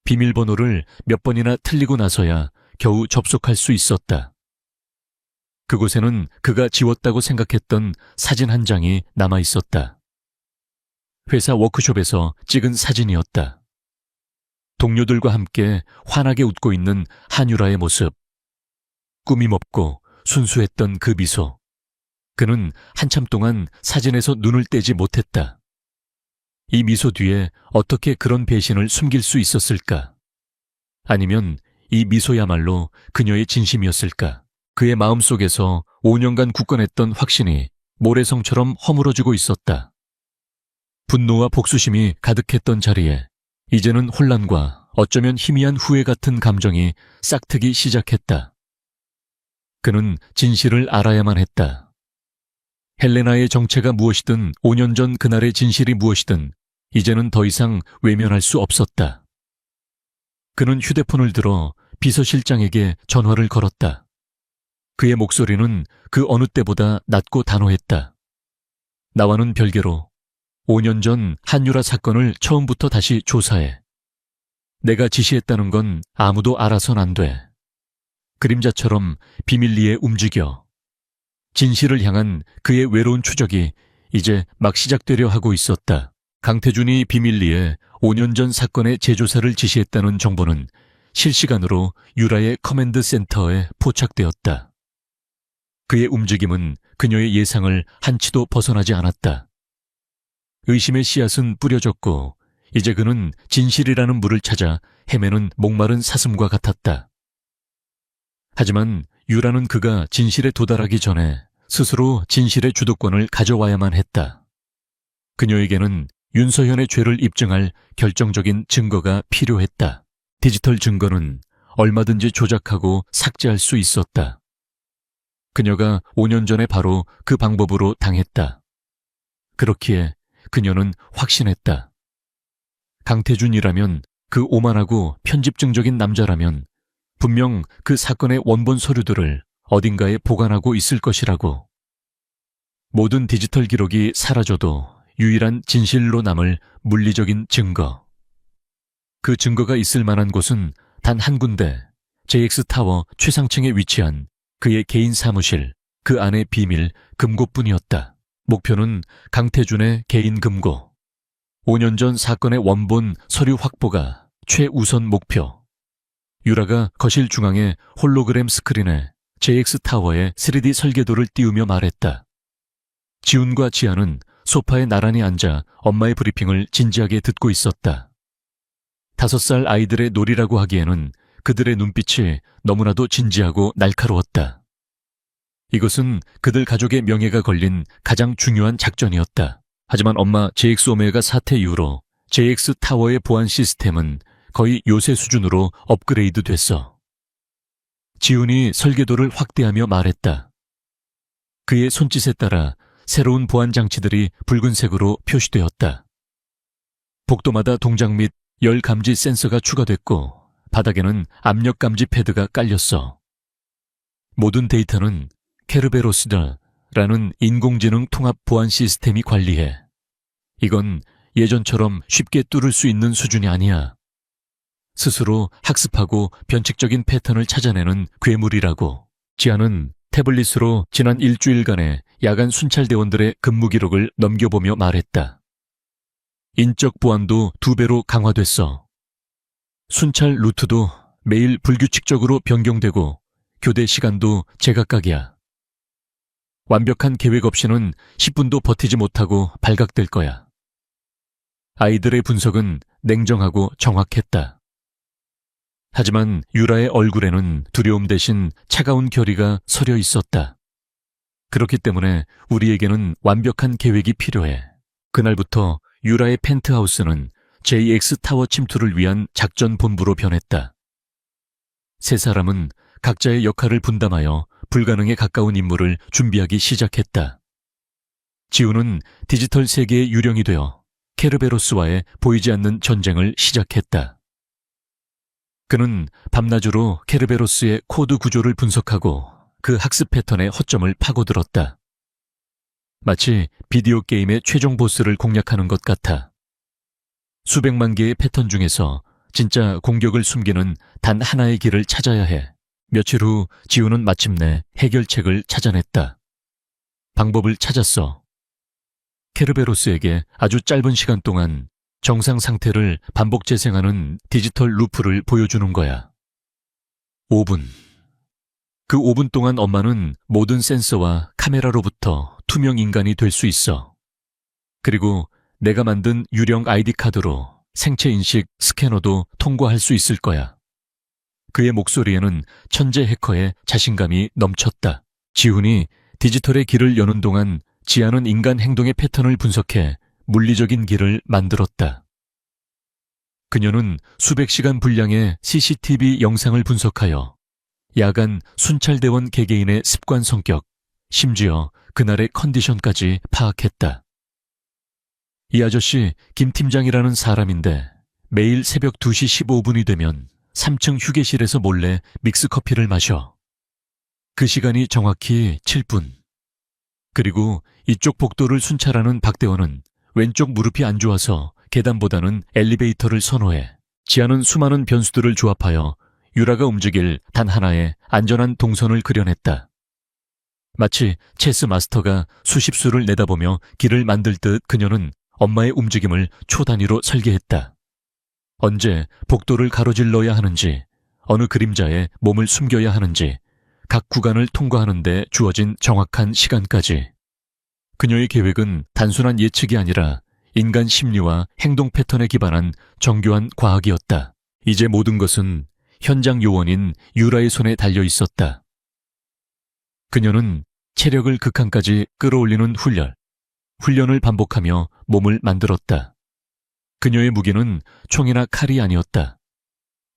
비밀번호를 몇 번이나 틀리고 나서야 겨우 접속할 수 있었다. 그곳에는 그가 지웠다고 생각했던 사진 한 장이 남아 있었다. 회사 워크숍에서 찍은 사진이었다. 동료들과 함께 환하게 웃고 있는 한유라의 모습. 꾸밈없고 순수했던 그 미소. 그는 한참 동안 사진에서 눈을 떼지 못했다. 이 미소 뒤에 어떻게 그런 배신을 숨길 수 있었을까? 아니면 이 미소야말로 그녀의 진심이었을까? 그의 마음속에서 5년간 굳건했던 확신이 모래성처럼 허물어지고 있었다. 분노와 복수심이 가득했던 자리에 이제는 혼란과 어쩌면 희미한 후회 같은 감정이 싹트기 시작했다. 그는 진실을 알아야만 했다. 헬레나의 정체가 무엇이든 5년 전 그날의 진실이 무엇이든 이제는 더 이상 외면할 수 없었다. 그는 휴대폰을 들어 비서실장에게 전화를 걸었다. 그의 목소리는 그 어느 때보다 낮고 단호했다. 나와는 별개로 5년 전 한유라 사건을 처음부터 다시 조사해. 내가 지시했다는 건 아무도 알아선 안 돼. 그림자처럼 비밀리에 움직여. 진실을 향한 그의 외로운 추적이 이제 막 시작되려 하고 있었다. 강태준이 비밀리에 5년 전 사건의 재조사를 지시했다는 정보는 실시간으로 유라의 커맨드 센터에 포착되었다. 그의 움직임은 그녀의 예상을 한치도 벗어나지 않았다. 의심의 씨앗은 뿌려졌고 이제 그는 진실이라는 물을 찾아 헤매는 목마른 사슴과 같았다. 하지만 유라는 그가 진실에 도달하기 전에 스스로 진실의 주도권을 가져와야만 했다. 그녀에게는 윤서현의 죄를 입증할 결정적인 증거가 필요했다. 디지털 증거는 얼마든지 조작하고 삭제할 수 있었다. 그녀가 5년 전에 바로 그 방법으로 당했다. 그렇기에 그녀는 확신했다. 강태준이라면, 그 오만하고 편집증적인 남자라면 분명 그 사건의 원본 서류들을 어딘가에 보관하고 있을 것이라고. 모든 디지털 기록이 사라져도 유일한 진실로 남을 물리적인 증거. 그 증거가 있을 만한 곳은 단 한 군데, JX타워 최상층에 위치한 그의 개인 사무실, 그 안의 비밀 금고뿐이었다. 목표는 강태준의 개인 금고. 5년 전 사건의 원본 서류 확보가 최우선 목표. 유라가 거실 중앙의 홀로그램 스크린에 JX타워의 3D 설계도를 띄우며 말했다. 지훈과 지아는 소파에 나란히 앉아 엄마의 브리핑을 진지하게 듣고 있었다. 5살 아이들의 놀이라고 하기에는 그들의 눈빛이 너무나도 진지하고 날카로웠다. 이것은 그들 가족의 명예가 걸린 가장 중요한 작전이었다. 하지만 엄마 JX 오메가 사태 이후로 JX 타워의 보안 시스템은 거의 요새 수준으로 업그레이드 됐어. 지훈이 설계도를 확대하며 말했다. 그의 손짓에 따라 새로운 보안 장치들이 붉은색으로 표시되었다. 복도마다 동작 및 열 감지 센서가 추가됐고 바닥에는 압력 감지 패드가 깔렸어. 모든 데이터는 케르베로스라는 인공지능 통합 보안 시스템이 관리해. 이건 예전처럼 쉽게 뚫을 수 있는 수준이 아니야. 스스로 학습하고 변칙적인 패턴을 찾아내는 괴물이라고. 지아는 태블릿으로 지난 일주일간의 야간 순찰대원들의 근무 기록을 넘겨보며 말했다. 인적 보안도 2배로 강화됐어. 순찰 루트도 매일 불규칙적으로 변경되고 교대 시간도 제각각이야. 완벽한 계획 없이는 10분도 버티지 못하고 발각될 거야. 아이들의 분석은 냉정하고 정확했다. 하지만 유라의 얼굴에는 두려움 대신 차가운 결의가 서려 있었다. 그렇기 때문에 우리에게는 완벽한 계획이 필요해. 그날부터 유라의 펜트하우스는 JX 타워 침투를 위한 작전 본부로 변했다. 세 사람은 각자의 역할을 분담하여 불가능에 가까운 임무를 준비하기 시작했다. 지훈은 디지털 세계의 유령이 되어 케르베로스와의 보이지 않는 전쟁을 시작했다. 그는 밤낮으로 케르베로스의 코드 구조를 분석하고 그 학습 패턴의 허점을 파고들었다. 마치 비디오 게임의 최종 보스를 공략하는 것 같아. 수백만 개의 패턴 중에서 진짜 공격을 숨기는 단 하나의 길을 찾아야 해. 며칠 후 지훈은 마침내 해결책을 찾아냈다. 방법을 찾았어. 케르베로스에게 아주 짧은 시간 동안 정상 상태를 반복 재생하는 디지털 루프를 보여주는 거야. 5분. 그 5분 동안 엄마는 모든 센서와 카메라로부터 투명 인간이 될 수 있어. 그리고 내가 만든 유령 아이디 카드로 생체 인식 스캐너도 통과할 수 있을 거야. 그의 목소리에는 천재 해커의 자신감이 넘쳤다. 지훈이 디지털의 길을 여는 동안 지아는 인간 행동의 패턴을 분석해 물리적인 길을 만들었다. 그녀는 수백 시간 분량의 CCTV 영상을 분석하여 야간 순찰대원 개개인의 습관 성격, 심지어 그날의 컨디션까지 파악했다. 이 아저씨 김 팀장이라는 사람인데 매일 새벽 2시 15분이 되면 3층 휴게실에서 몰래 믹스커피를 마셔. 그 시간이 정확히 7분. 그리고 이쪽 복도를 순찰하는 박대원은 왼쪽 무릎이 안 좋아서 계단보다는 엘리베이터를 선호해 지하는 수많은 변수들을 조합하여 유라가 움직일 단 하나의 안전한 동선을 그려냈다. 마치 체스 마스터가 수십 수를 내다보며 길을 만들 듯 그녀는 엄마의 움직임을 초 단위로 설계했다. 언제 복도를 가로질러야 하는지, 어느 그림자에 몸을 숨겨야 하는지, 각 구간을 통과하는 데 주어진 정확한 시간까지. 그녀의 계획은 단순한 예측이 아니라 인간 심리와 행동 패턴에 기반한 정교한 과학이었다. 이제 모든 것은 현장 요원인 유라의 손에 달려 있었다. 그녀는 체력을 극한까지 끌어올리는 훈련을 반복하며 몸을 만들었다. 그녀의 무기는 총이나 칼이 아니었다.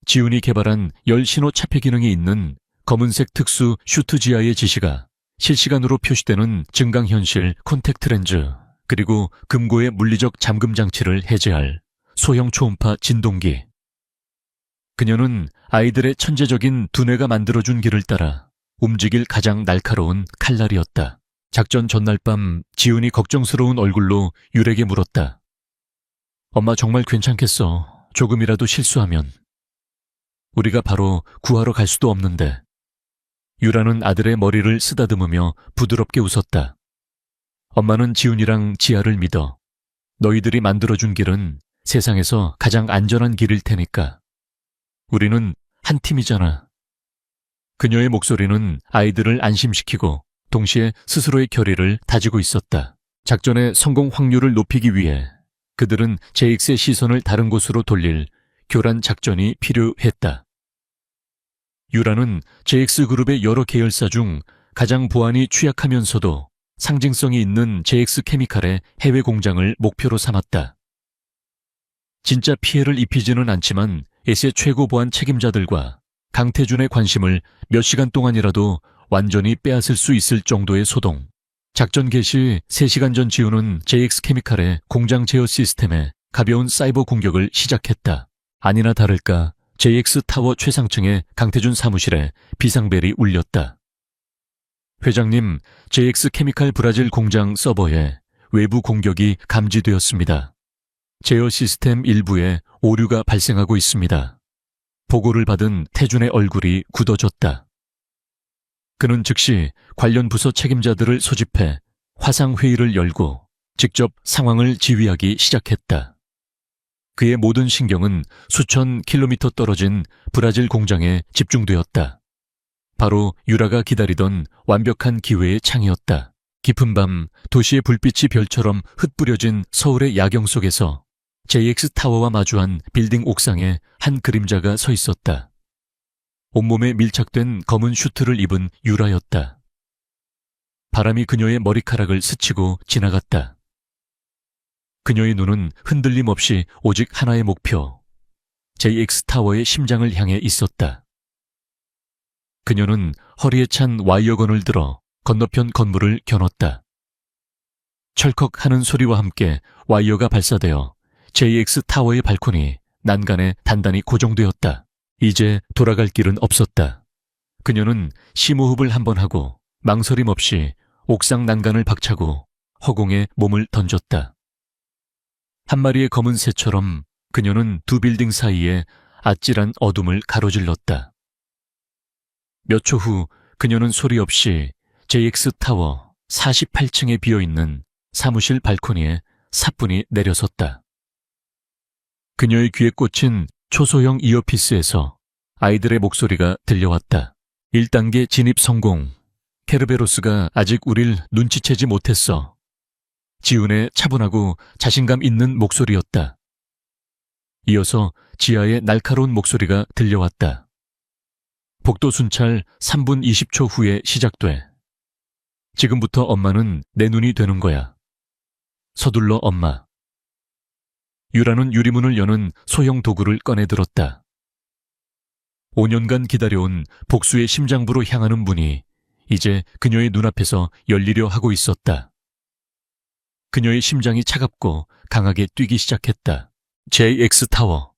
지훈이 개발한 열신호 차폐 기능이 있는 검은색 특수 슈트지아의 지시가 실시간으로 표시되는 증강현실 콘택트 렌즈, 그리고 금고의 물리적 잠금 장치를 해제할 소형 초음파 진동기. 그녀는 아이들의 천재적인 두뇌가 만들어준 길을 따라 움직일 가장 날카로운 칼날이었다. 작전 전날 밤 지훈이 걱정스러운 얼굴로 유에게 물었다. 엄마 정말 괜찮겠어. 조금이라도 실수하면. 우리가 바로 구하러 갈 수도 없는데. 유라는 아들의 머리를 쓰다듬으며 부드럽게 웃었다. 엄마는 지훈이랑 지아를 믿어. 너희들이 만들어준 길은 세상에서 가장 안전한 길일 테니까. 우리는 한 팀이잖아. 그녀의 목소리는 아이들을 안심시키고 동시에 스스로의 결의를 다지고 있었다. 작전의 성공 확률을 높이기 위해 그들은 제익스의 시선을 다른 곳으로 돌릴 교란 작전이 필요했다. 유라는 제익스그룹의 여러 계열사 중 가장 보안이 취약하면서도 상징성이 있는 제익스케미칼의 해외 공장을 목표로 삼았다. 진짜 피해를 입히지는 않지만 에스의 최고 보안 책임자들과 강태준의 관심을 몇 시간 동안이라도 완전히 빼앗을 수 있을 정도의 소동. 작전 개시 3시간 전 지훈은 제익스케미칼의 공장 제어 시스템에 가벼운 사이버 공격을 시작했다. 아니나 다를까 JX 타워 최상층의 강태준 사무실에 비상벨이 울렸다. 회장님, JX 케미칼 브라질 공장 서버에 외부 공격이 감지되었습니다. 제어 시스템 일부에 오류가 발생하고 있습니다. 보고를 받은 태준의 얼굴이 굳어졌다. 그는 즉시 관련 부서 책임자들을 소집해 화상회의를 열고 직접 상황을 지휘하기 시작했다. 그의 모든 신경은 수천 킬로미터 떨어진 브라질 공장에 집중되었다. 바로 유라가 기다리던 완벽한 기회의 창이었다. 깊은 밤 도시의 불빛이 별처럼 흩뿌려진 서울의 야경 속에서 JX 타워와 마주한 빌딩 옥상에 한 그림자가 서 있었다. 온몸에 밀착된 검은 슈트를 입은 유라였다. 바람이 그녀의 머리카락을 스치고 지나갔다. 그녀의 눈은 흔들림 없이 오직 하나의 목표, JX 타워의 심장을 향해 있었다. 그녀는 허리에 찬 와이어건을 들어 건너편 건물을 겨눴다. 철컥 하는 소리와 함께 와이어가 발사되어 JX 타워의 발코니 난간에 단단히 고정되었다. 이제 돌아갈 길은 없었다. 그녀는 심호흡을 한번 하고 망설임 없이 옥상 난간을 박차고 허공에 몸을 던졌다. 한 마리의 검은 새처럼 그녀는 두 빌딩 사이에 아찔한 어둠을 가로질렀다. 몇 초 후 그녀는 소리 없이 JX 타워 48층에 비어있는 사무실 발코니에 사뿐히 내려섰다. 그녀의 귀에 꽂힌 초소형 이어피스에서 아이들의 목소리가 들려왔다. 1단계 진입 성공. 케르베로스가 아직 우릴 눈치채지 못했어. 지훈의 차분하고 자신감 있는 목소리였다. 이어서 지아의 날카로운 목소리가 들려왔다. 복도 순찰 3분 20초 후에 시작돼. 지금부터 엄마는 내 눈이 되는 거야. 서둘러 엄마. 유라는 유리문을 여는 소형 도구를 꺼내들었다. 5년간 기다려온 복수의 심장부로 향하는 문이 이제 그녀의 눈앞에서 열리려 하고 있었다. 그녀의 심장이 차갑고 강하게 뛰기 시작했다. JX타워.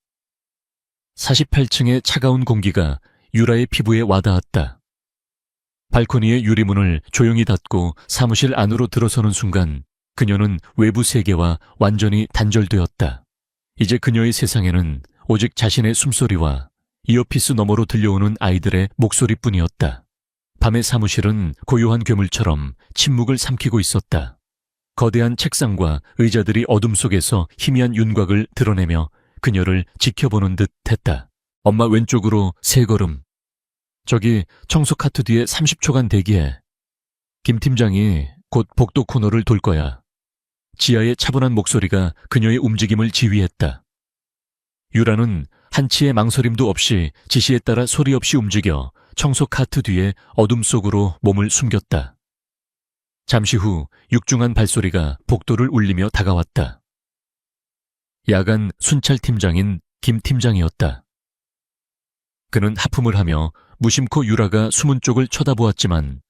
48층의 차가운 공기가 유라의 피부에 와닿았다. 발코니의 유리문을 조용히 닫고 사무실 안으로 들어서는 순간 그녀는 외부 세계와 완전히 단절되었다. 이제 그녀의 세상에는 오직 자신의 숨소리와 이어피스 너머로 들려오는 아이들의 목소리뿐이었다. 밤의 사무실은 고요한 괴물처럼 침묵을 삼키고 있었다. 거대한 책상과 의자들이 어둠 속에서 희미한 윤곽을 드러내며 그녀를 지켜보는 듯 했다. 엄마 왼쪽으로 3걸음. 저기 청소 카트 뒤에 30초간 대기해. 김 팀장이 곧 복도 코너를 돌 거야. 지아의 차분한 목소리가 그녀의 움직임을 지휘했다. 유라는 한치의 망설임도 없이 지시에 따라 소리 없이 움직여 청소 카트 뒤에 어둠 속으로 몸을 숨겼다. 잠시 후 육중한 발소리가 복도를 울리며 다가왔다. 야간 순찰 팀장인 김 팀장이었다. 그는 하품을 하며 무심코 유라가 숨은 쪽을 쳐다보았지만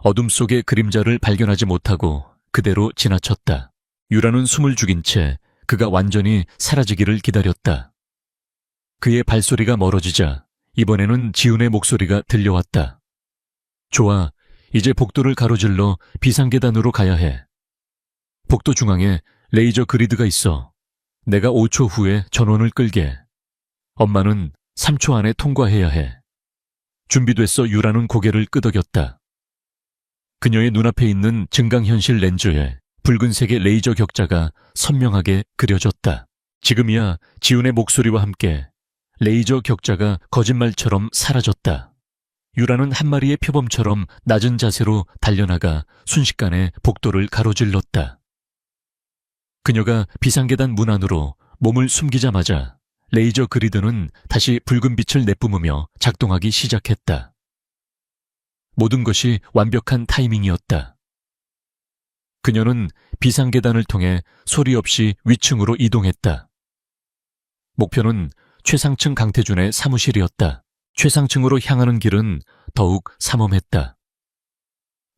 어둠 속의 그림자를 발견하지 못하고 그대로 지나쳤다. 유라는 숨을 죽인 채 그가 완전히 사라지기를 기다렸다. 그의 발소리가 멀어지자 이번에는 지훈의 목소리가 들려왔다. 좋아, 이제 복도를 가로질러 비상계단으로 가야 해. 복도 중앙에 레이저 그리드가 있어. 내가 5초 후에 전원을 끌게. 엄마는 3초 안에 통과해야 해. 준비됐어. 유라는 고개를 끄덕였다. 그녀의 눈앞에 있는 증강현실 렌즈에 붉은색의 레이저 격자가 선명하게 그려졌다. 지금이야. 지훈의 목소리와 함께 레이저 격자가 거짓말처럼 사라졌다. 유라는 한 마리의 표범처럼 낮은 자세로 달려나가 순식간에 복도를 가로질렀다. 그녀가 비상계단 문 안으로 몸을 숨기자마자 레이저 그리드는 다시 붉은 빛을 내뿜으며 작동하기 시작했다. 모든 것이 완벽한 타이밍이었다. 그녀는 비상계단을 통해 소리 없이 위층으로 이동했다. 목표는 최상층 강태준의 사무실이었다. 최상층으로 향하는 길은 더욱 삼엄했다.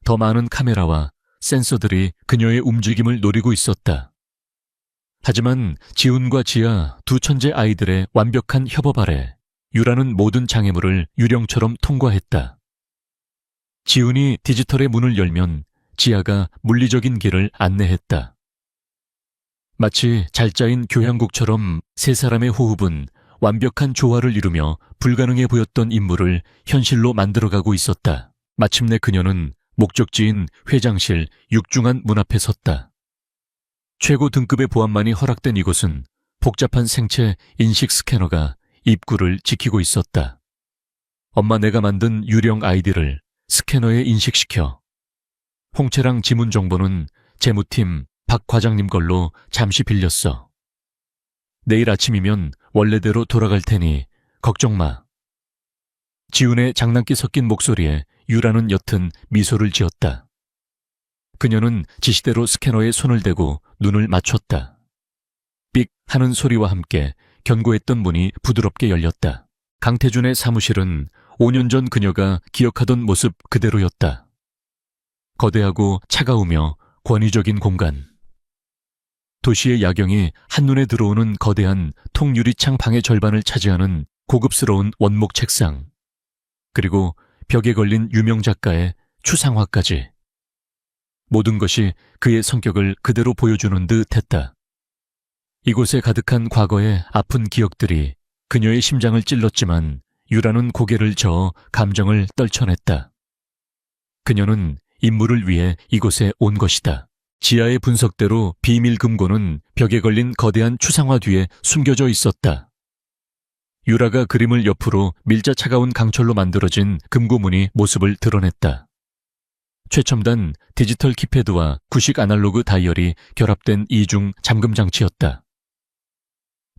더 많은 카메라와 센서들이 그녀의 움직임을 노리고 있었다. 하지만 지훈과 지아 두 천재 아이들의 완벽한 협업 아래 유라는 모든 장애물을 유령처럼 통과했다. 지훈이 디지털의 문을 열면 지아가 물리적인 길을 안내했다. 마치 잘 짜인 교향곡처럼 세 사람의 호흡은 완벽한 조화를 이루며 불가능해 보였던 임무를 현실로 만들어가고 있었다. 마침내 그녀는 목적지인 회장실 육중한 문 앞에 섰다. 최고 등급의 보안만이 허락된 이곳은 복잡한 생체 인식 스캐너가 입구를 지키고 있었다. 엄마, 내가 만든 유령 아이디를 스캐너에 인식시켜. 홍채랑 지문 정보는 재무팀 박 과장님 걸로 잠시 빌렸어. 내일 아침이면 원래대로 돌아갈 테니 걱정 마. 지훈의 장난기 섞인 목소리에 유라는 옅은 미소를 지었다. 그녀는 지시대로 스캐너에 손을 대고 눈을 맞췄다. 삑 하는 소리와 함께 견고했던 문이 부드럽게 열렸다. 강태준의 사무실은 5년 전 그녀가 기억하던 모습 그대로였다. 거대하고 차가우며 권위적인 공간. 도시의 야경이 한눈에 들어오는 거대한 통유리창 방의 절반을 차지하는 고급스러운 원목 책상. 그리고 벽에 걸린 유명 작가의 추상화까지. 모든 것이 그의 성격을 그대로 보여주는 듯 했다. 이곳에 가득한 과거의 아픈 기억들이 그녀의 심장을 찔렀지만 유라는 고개를 저어 감정을 떨쳐냈다. 그녀는 임무를 위해 이곳에 온 것이다. 지하의 분석대로 비밀 금고는 벽에 걸린 거대한 추상화 뒤에 숨겨져 있었다. 유라가 그림을 옆으로 밀자 차가운 강철로 만들어진 금고문이 모습을 드러냈다. 최첨단 디지털 키패드와 구식 아날로그 다이얼이 결합된 이중 잠금 장치였다.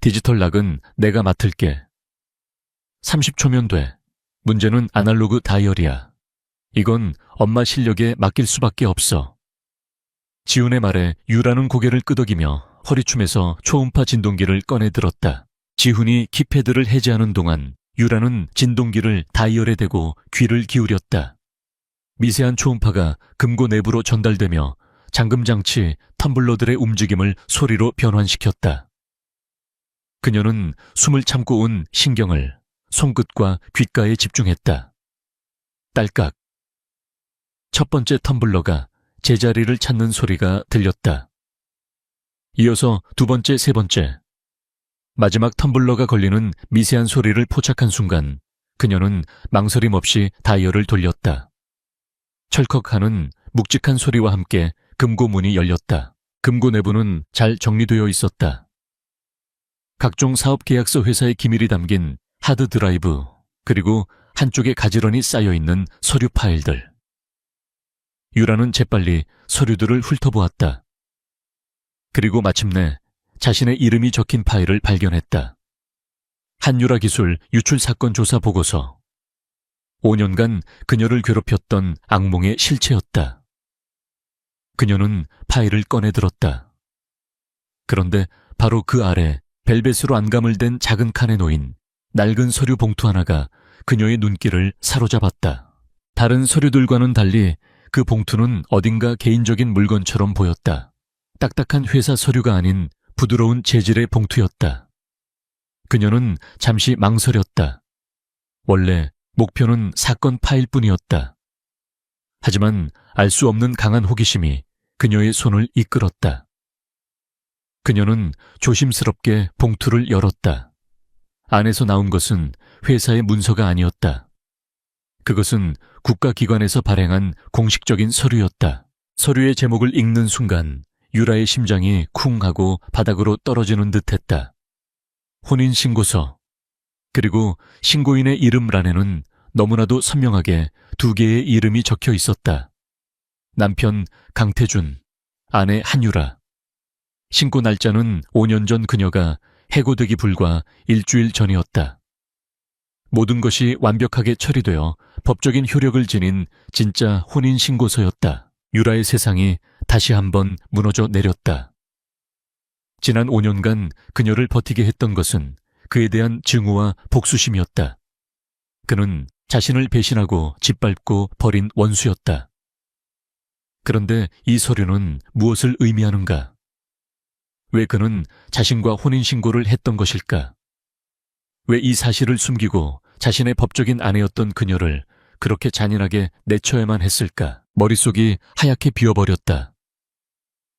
디지털 락은 내가 맡을게. 30초면 돼. 문제는 아날로그 다이얼이야. 이건 엄마 실력에 맡길 수밖에 없어. 지훈의 말에 유라는 고개를 끄덕이며 허리춤에서 초음파 진동기를 꺼내 들었다. 지훈이 키패드를 해제하는 동안 유라는 진동기를 다이얼에 대고 귀를 기울였다. 미세한 초음파가 금고 내부로 전달되며 잠금장치, 텀블러들의 움직임을 소리로 변환시켰다. 그녀는 숨을 참고 온 신경을 손끝과 귓가에 집중했다. 딸깍. 첫 번째 텀블러가 제자리를 찾는 소리가 들렸다. 이어서 두 번째, 세 번째. 마지막 텀블러가 걸리는 미세한 소리를 포착한 순간 그녀는 망설임 없이 다이얼을 돌렸다. 철컥하는 묵직한 소리와 함께 금고 문이 열렸다. 금고 내부는 잘 정리되어 있었다. 각종 사업계약서 회사의 기밀이 담긴 하드 드라이브, 그리고 한쪽에 가지런히 쌓여있는 서류 파일들. 유라는 재빨리 서류들을 훑어보았다. 그리고 마침내 자신의 이름이 적힌 파일을 발견했다. 한유라 기술 유출 사건 조사 보고서. 5년간 그녀를 괴롭혔던 악몽의 실체였다. 그녀는 파일을 꺼내 들었다. 그런데 바로 그 아래 벨벳으로 안감을 댄 작은 칸에 놓인 낡은 서류 봉투 하나가 그녀의 눈길을 사로잡았다. 다른 서류들과는 달리 그 봉투는 어딘가 개인적인 물건처럼 보였다. 딱딱한 회사 서류가 아닌 부드러운 재질의 봉투였다. 그녀는 잠시 망설였다. 원래 목표는 사건 파일뿐이었다. 하지만 알 수 없는 강한 호기심이 그녀의 손을 이끌었다. 그녀는 조심스럽게 봉투를 열었다. 안에서 나온 것은 회사의 문서가 아니었다. 그것은 국가기관에서 발행한 공식적인 서류였다. 서류의 제목을 읽는 순간 유라의 심장이 쿵 하고 바닥으로 떨어지는 듯했다. 혼인신고서. 그리고 신고인의 이름란에는 너무나도 선명하게 두 개의 이름이 적혀 있었다. 남편 강태준, 아내 한유라. 신고 날짜는 5년 전 그녀가 해고되기 불과 일주일 전이었다. 모든 것이 완벽하게 처리되어 법적인 효력을 지닌 진짜 혼인신고서였다. 유라의 세상이 다시 한번 무너져 내렸다. 지난 5년간 그녀를 버티게 했던 것은 그에 대한 증오와 복수심이었다. 그는 자신을 배신하고 짓밟고 버린 원수였다. 그런데 이 서류는 무엇을 의미하는가? 왜 그는 자신과 혼인신고를 했던 것일까? 왜 이 사실을 숨기고 자신의 법적인 아내였던 그녀를 그렇게 잔인하게 내쳐야만 했을까? 머릿속이 하얗게 비어버렸다.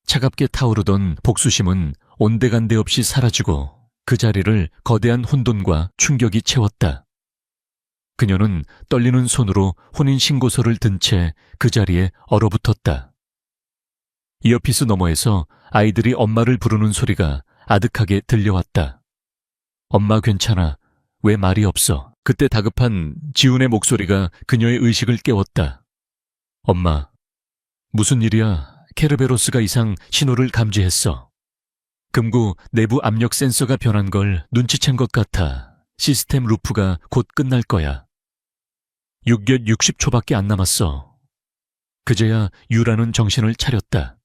차갑게 타오르던 복수심은 온데간데 없이 사라지고 그 자리를 거대한 혼돈과 충격이 채웠다. 그녀는 떨리는 손으로 혼인신고서를 든 채 그 자리에 얼어붙었다. 이어피스 너머에서 아이들이 엄마를 부르는 소리가 아득하게 들려왔다. 엄마 괜찮아. 왜 말이 없어? 그때 다급한 지훈의 목소리가 그녀의 의식을 깨웠다. 엄마, 무슨 일이야? 케르베로스가 이상 신호를 감지했어. 금고 내부 압력 센서가 변한 걸 눈치챈 것 같아. 시스템 루프가 곧 끝날 거야. 6개 60초밖에 안 남았어. 그제야 유라는 정신을 차렸다.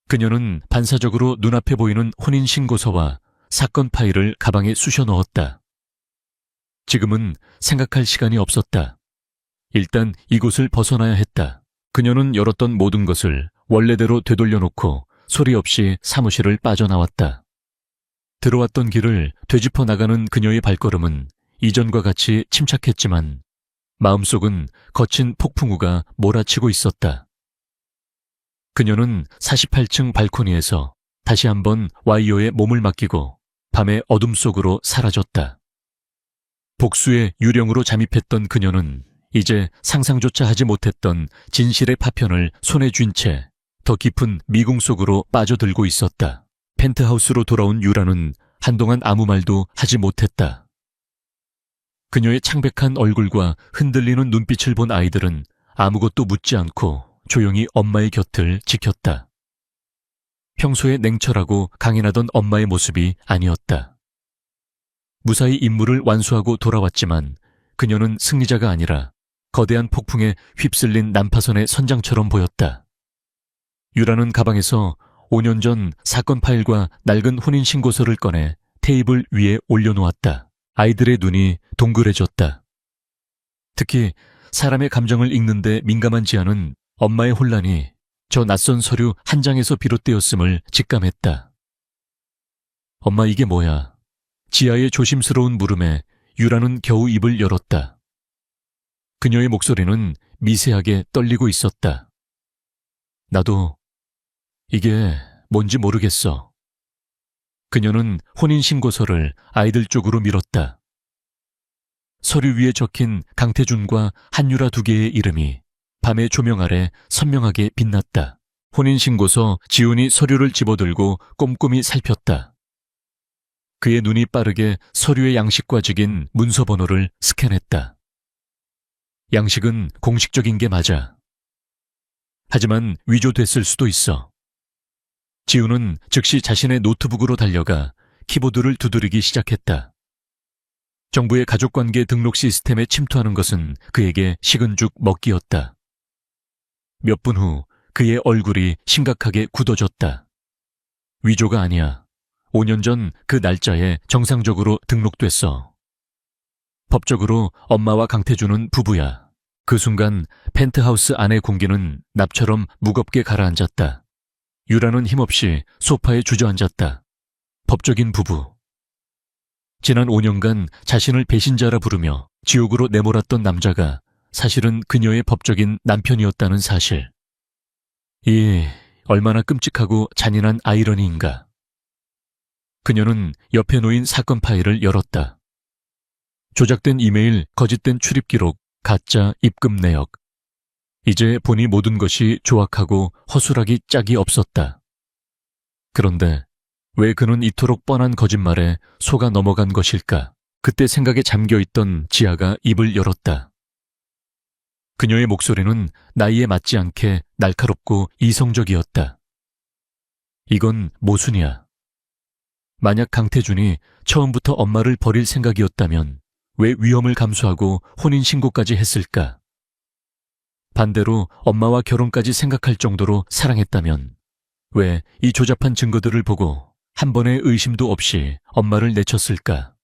그녀는 반사적으로 눈앞에 보이는 혼인신고서와 사건 파일을 가방에 쑤셔 넣었다. 지금은 생각할 시간이 없었다. 일단 이곳을 벗어나야 했다. 그녀는 열었던 모든 것을 원래대로 되돌려놓고 소리 없이 사무실을 빠져나왔다. 들어왔던 길을 되짚어 나가는 그녀의 발걸음은 이전과 같이 침착했지만 마음속은 거친 폭풍우가 몰아치고 있었다. 그녀는 48층 발코니에서 다시 한번 와이어에 몸을 맡기고 밤의 어둠 속으로 사라졌다. 복수의 유령으로 잠입했던 그녀는 이제 상상조차 하지 못했던 진실의 파편을 손에 쥔 채 더 깊은 미궁 속으로 빠져들고 있었다. 펜트하우스로 돌아온 유라는 한동안 아무 말도 하지 못했다. 그녀의 창백한 얼굴과 흔들리는 눈빛을 본 아이들은 아무것도 묻지 않고 조용히 엄마의 곁을 지켰다. 평소에 냉철하고 강인하던 엄마의 모습이 아니었다. 무사히 임무를 완수하고 돌아왔지만 그녀는 승리자가 아니라 거대한 폭풍에 휩쓸린 난파선의 선장처럼 보였다. 유라는 가방에서 5년 전 사건 파일과 낡은 혼인신고서를 꺼내 테이블 위에 올려놓았다. 아이들의 눈이 동그래졌다. 특히 사람의 감정을 읽는데 민감한 지아는 엄마의 혼란이 저 낯선 서류 한 장에서 비롯되었음을 직감했다. 엄마, 이게 뭐야? 지아의 조심스러운 물음에 유라는 겨우 입을 열었다. 그녀의 목소리는 미세하게 떨리고 있었다. 나도 이게 뭔지 모르겠어. 그녀는 혼인신고서를 아이들 쪽으로 밀었다. 서류 위에 적힌 강태준과 한유라 두 개의 이름이 밤의 조명 아래 선명하게 빛났다. 혼인신고서. 지훈이 서류를 집어들고 꼼꼼히 살폈다. 그의 눈이 빠르게 서류의 양식과 적인 문서 번호를 스캔했다. 양식은 공식적인 게 맞아. 하지만 위조됐을 수도 있어. 지훈은 즉시 자신의 노트북으로 달려가 키보드를 두드리기 시작했다. 정부의 가족관계 등록 시스템에 침투하는 것은 그에게 식은 죽 먹기였다. 몇 분 후 그의 얼굴이 심각하게 굳어졌다. 위조가 아니야. 5년 전 그 날짜에 정상적으로 등록됐어. 법적으로 엄마와 강태준은 부부야. 그 순간 펜트하우스 안의 공기는 납처럼 무겁게 가라앉았다. 유라는 힘없이 소파에 주저앉았다. 법적인 부부. 지난 5년간 자신을 배신자라 부르며 지옥으로 내몰았던 남자가 사실은 그녀의 법적인 남편이었다는 사실. 이 얼마나 끔찍하고 잔인한 아이러니인가. 그녀는 옆에 놓인 사건 파일을 열었다. 조작된 이메일, 거짓된 출입 기록, 가짜 입금 내역. 이제 보니 모든 것이 조악하고 허술하기 짝이 없었다. 그런데 왜 그는 이토록 뻔한 거짓말에 속아 넘어간 것일까? 그때 생각에 잠겨있던 지아가 입을 열었다. 그녀의 목소리는 나이에 맞지 않게 날카롭고 이성적이었다. 이건 모순이야. 만약 강태준이 처음부터 엄마를 버릴 생각이었다면 왜 위험을 감수하고 혼인신고까지 했을까? 반대로 엄마와 결혼까지 생각할 정도로 사랑했다면 왜 이 조잡한 증거들을 보고 한 번의 의심도 없이 엄마를 내쳤을까?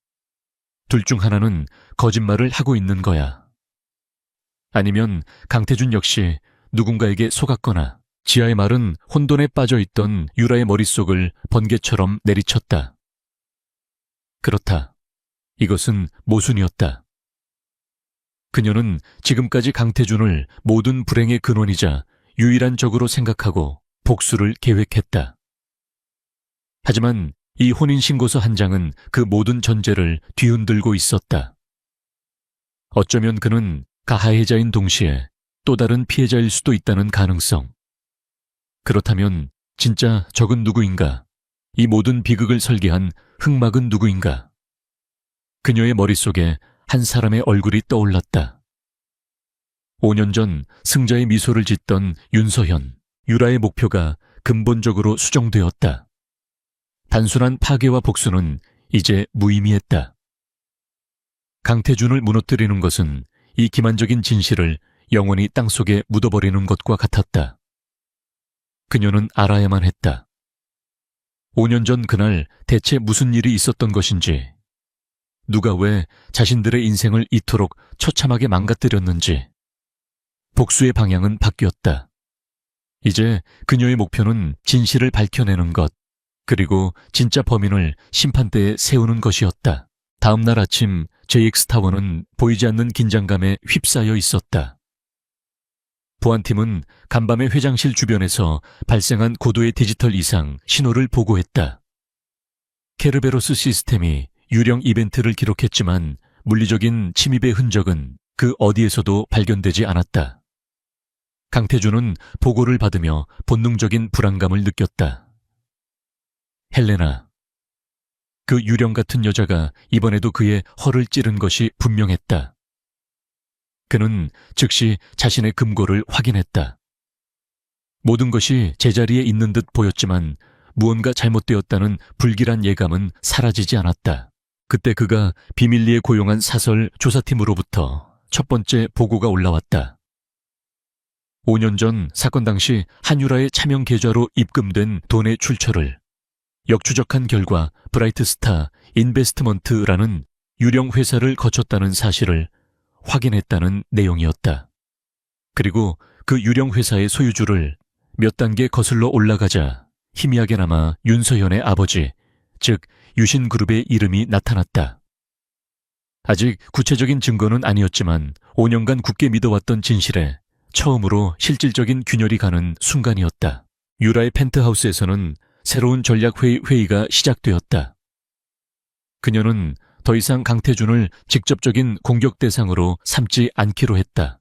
둘 중 하나는 거짓말을 하고 있는 거야. 아니면 강태준 역시 누군가에게 속았거나 지아의 말은 혼돈에 빠져있던 유라의 머릿속을 번개처럼 내리쳤다. 그렇다. 이것은 모순이었다. 그녀는 지금까지 강태준을 모든 불행의 근원이자 유일한 적으로 생각하고 복수를 계획했다. 하지만 이 혼인신고서 한 장은 그 모든 전제를 뒤흔들고 있었다. 어쩌면 그는 가해자인 동시에 또 다른 피해자일 수도 있다는 가능성. 그렇다면 진짜 적은 누구인가? 이 모든 비극을 설계한 흑막은 누구인가? 그녀의 머릿속에 한 사람의 얼굴이 떠올랐다. 5년 전 승자의 미소를 짓던 윤서현. 유라의 목표가 근본적으로 수정되었다. 단순한 파괴와 복수는 이제 무의미했다. 강태준을 무너뜨리는 것은 이 기만적인 진실을 영원히 땅속에 묻어버리는 것과 같았다. 그녀는 알아야만 했다. 5년 전 그날 대체 무슨 일이 있었던 것인지, 누가 왜 자신들의 인생을 이토록 처참하게 망가뜨렸는지. 복수의 방향은 바뀌었다. 이제 그녀의 목표는 진실을 밝혀내는 것, 그리고 진짜 범인을 심판대에 세우는 것이었다. 다음 날 아침 JX타워는 보이지 않는 긴장감에 휩싸여 있었다. 보안팀은 간밤에 회장실 주변에서 발생한 고도의 디지털 이상 신호를 보고했다. 케르베로스 시스템이 유령 이벤트를 기록했지만 물리적인 침입의 흔적은 그 어디에서도 발견되지 않았다. 강태준은 보고를 받으며 본능적인 불안감을 느꼈다. 헬레나. 그 유령 같은 여자가 이번에도 그의 허를 찌른 것이 분명했다. 그는 즉시 자신의 금고를 확인했다. 모든 것이 제자리에 있는 듯 보였지만 무언가 잘못되었다는 불길한 예감은 사라지지 않았다. 그때 그가 비밀리에 고용한 사설 조사팀으로부터 첫 번째 보고가 올라왔다. 5년 전 사건 당시 한유라의 차명 계좌로 입금된 돈의 출처를 역추적한 결과 브라이트스타 인베스트먼트라는 유령 회사를 거쳤다는 사실을 확인했다는 내용이었다. 그리고 그 유령 회사의 소유주를 몇 단계 거슬러 올라가자 희미하게나마 윤서현의 아버지, 즉 유신그룹의 이름이 나타났다. 아직 구체적인 증거는 아니었지만 5년간 굳게 믿어왔던 진실에 처음으로 실질적인 균열이 가는 순간이었다. 유라의 펜트하우스에서는 새로운 전략회의 회의가 시작되었다. 그녀는 더 이상 강태준을 직접적인 공격 대상으로 삼지 않기로 했다.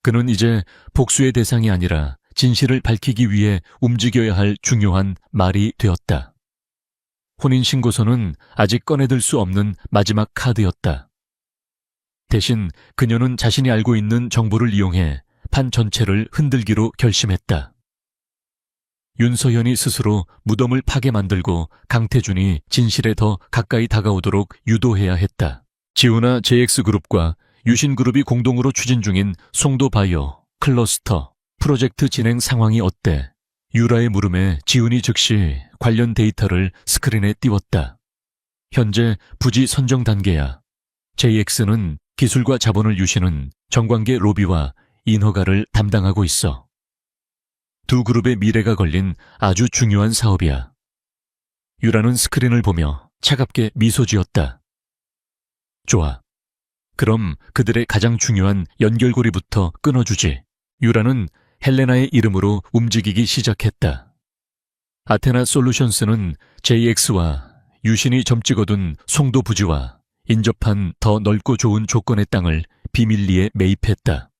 그는 이제 복수의 대상이 아니라 진실을 밝히기 위해 움직여야 할 중요한 말이 되었다. 혼인신고서는 아직 꺼내들 수 없는 마지막 카드였다. 대신 그녀는 자신이 알고 있는 정보를 이용해 판 전체를 흔들기로 결심했다. 윤서현이 스스로 무덤을 파게 만들고 강태준이 진실에 더 가까이 다가오도록 유도해야 했다. 지우나 JX그룹과 유신그룹이 공동으로 추진 중인 송도바이오, 클러스터, 프로젝트 진행 상황이 어때? 유라의 물음에 지훈이 즉시 관련 데이터를 스크린에 띄웠다. 현재 부지 선정 단계야. JX는 기술과 자본을 유신은 정관계 로비와 인허가를 담당하고 있어. 두 그룹의 미래가 걸린 아주 중요한 사업이야. 유라는 스크린을 보며 차갑게 미소 지었다. 좋아. 그럼 그들의 가장 중요한 연결고리부터 끊어주지. 유라는 헬레나의 이름으로 움직이기 시작했다. 아테나 솔루션스는 JX와 유신이 점찍어둔 송도 부지와 인접한 더 넓고 좋은 조건의 땅을 비밀리에 매입했다.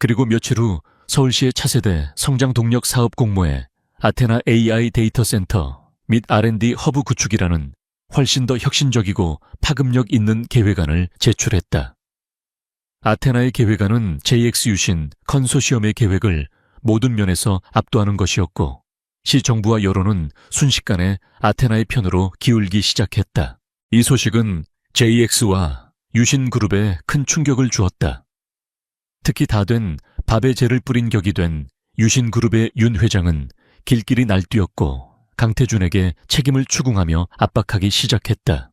그리고 며칠 후 서울시의 차세대 성장동력 사업 공모에 아테나 AI 데이터 센터 및 R&D 허브 구축이라는 훨씬 더 혁신적이고 파급력 있는 계획안을 제출했다. 아테나의 계획안은 JX 유신 컨소시엄의 계획을 모든 면에서 압도하는 것이었고 시 정부와 여론은 순식간에 아테나의 편으로 기울기 시작했다. 이 소식은 JX와 유신그룹에 큰 충격을 주었다. 특히 다 된 밥에 재를 뿌린 격이 된 유신그룹의 윤 회장은 길길이 날뛰었고 강태준에게 책임을 추궁하며 압박하기 시작했다.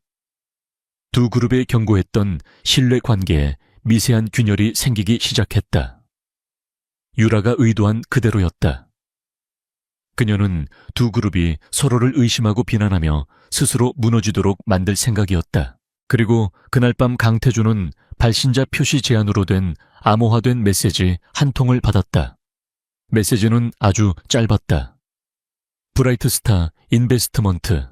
두 그룹에 경고했던 신뢰 관계에 미세한 균열이 생기기 시작했다. 유라가 의도한 그대로였다. 그녀는 두 그룹이 서로를 의심하고 비난하며 스스로 무너지도록 만들 생각이었다. 그리고 그날 밤 강태준은 발신자 표시 제안으로 된 암호화된 메시지 한 통을 받았다. 메시지는 아주 짧았다. 브라이트스타 인베스트먼트.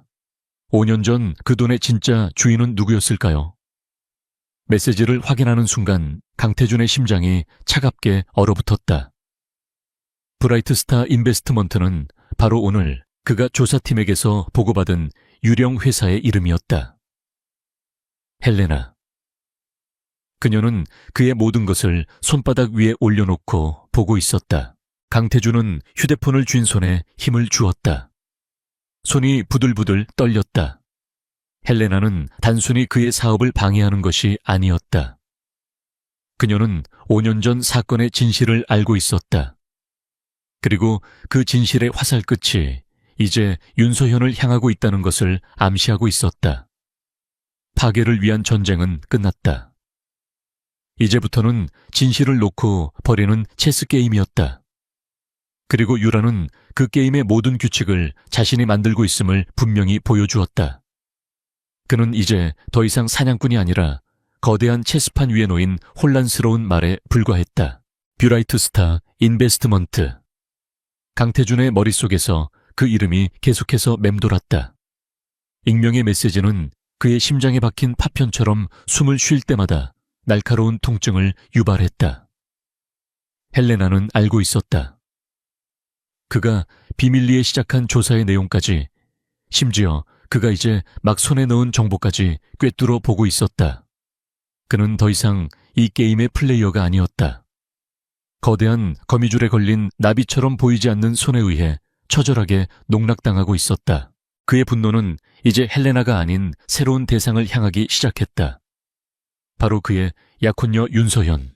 5년 전 그 돈의 진짜 주인은 누구였을까요? 메시지를 확인하는 순간 강태준의 심장이 차갑게 얼어붙었다. 브라이트스타 인베스트먼트는 바로 오늘 그가 조사팀에게서 보고받은 유령 회사의 이름이었다. 헬레나. 그녀는 그의 모든 것을 손바닥 위에 올려놓고 보고 있었다. 강태준은 휴대폰을 쥔 손에 힘을 주었다. 손이 부들부들 떨렸다. 헬레나는 단순히 그의 사업을 방해하는 것이 아니었다. 그녀는 5년 전 사건의 진실을 알고 있었다. 그리고 그 진실의 화살 끝이 이제 윤서현을 향하고 있다는 것을 암시하고 있었다. 파괴를 위한 전쟁은 끝났다. 이제부터는 진실을 놓고 벌이는 체스 게임이었다. 그리고 유라는 그 게임의 모든 규칙을 자신이 만들고 있음을 분명히 보여주었다. 그는 이제 더 이상 사냥꾼이 아니라 거대한 체스판 위에 놓인 혼란스러운 말에 불과했다. 뷰라이트스타 인베스트먼트. 강태준의 머릿속에서 그 이름이 계속해서 맴돌았다. 익명의 메시지는 그의 심장에 박힌 파편처럼 숨을 쉴 때마다 날카로운 통증을 유발했다. 헬레나는 알고 있었다. 그가 비밀리에 시작한 조사의 내용까지, 심지어 그가 이제 막 손에 넣은 정보까지 꿰뚫어 보고 있었다. 그는 더 이상 이 게임의 플레이어가 아니었다. 거대한 거미줄에 걸린 나비처럼 보이지 않는 손에 의해 처절하게 농락당하고 있었다. 그의 분노는 이제 헬레나가 아닌 새로운 대상을 향하기 시작했다. 바로 그의 약혼녀 윤서현.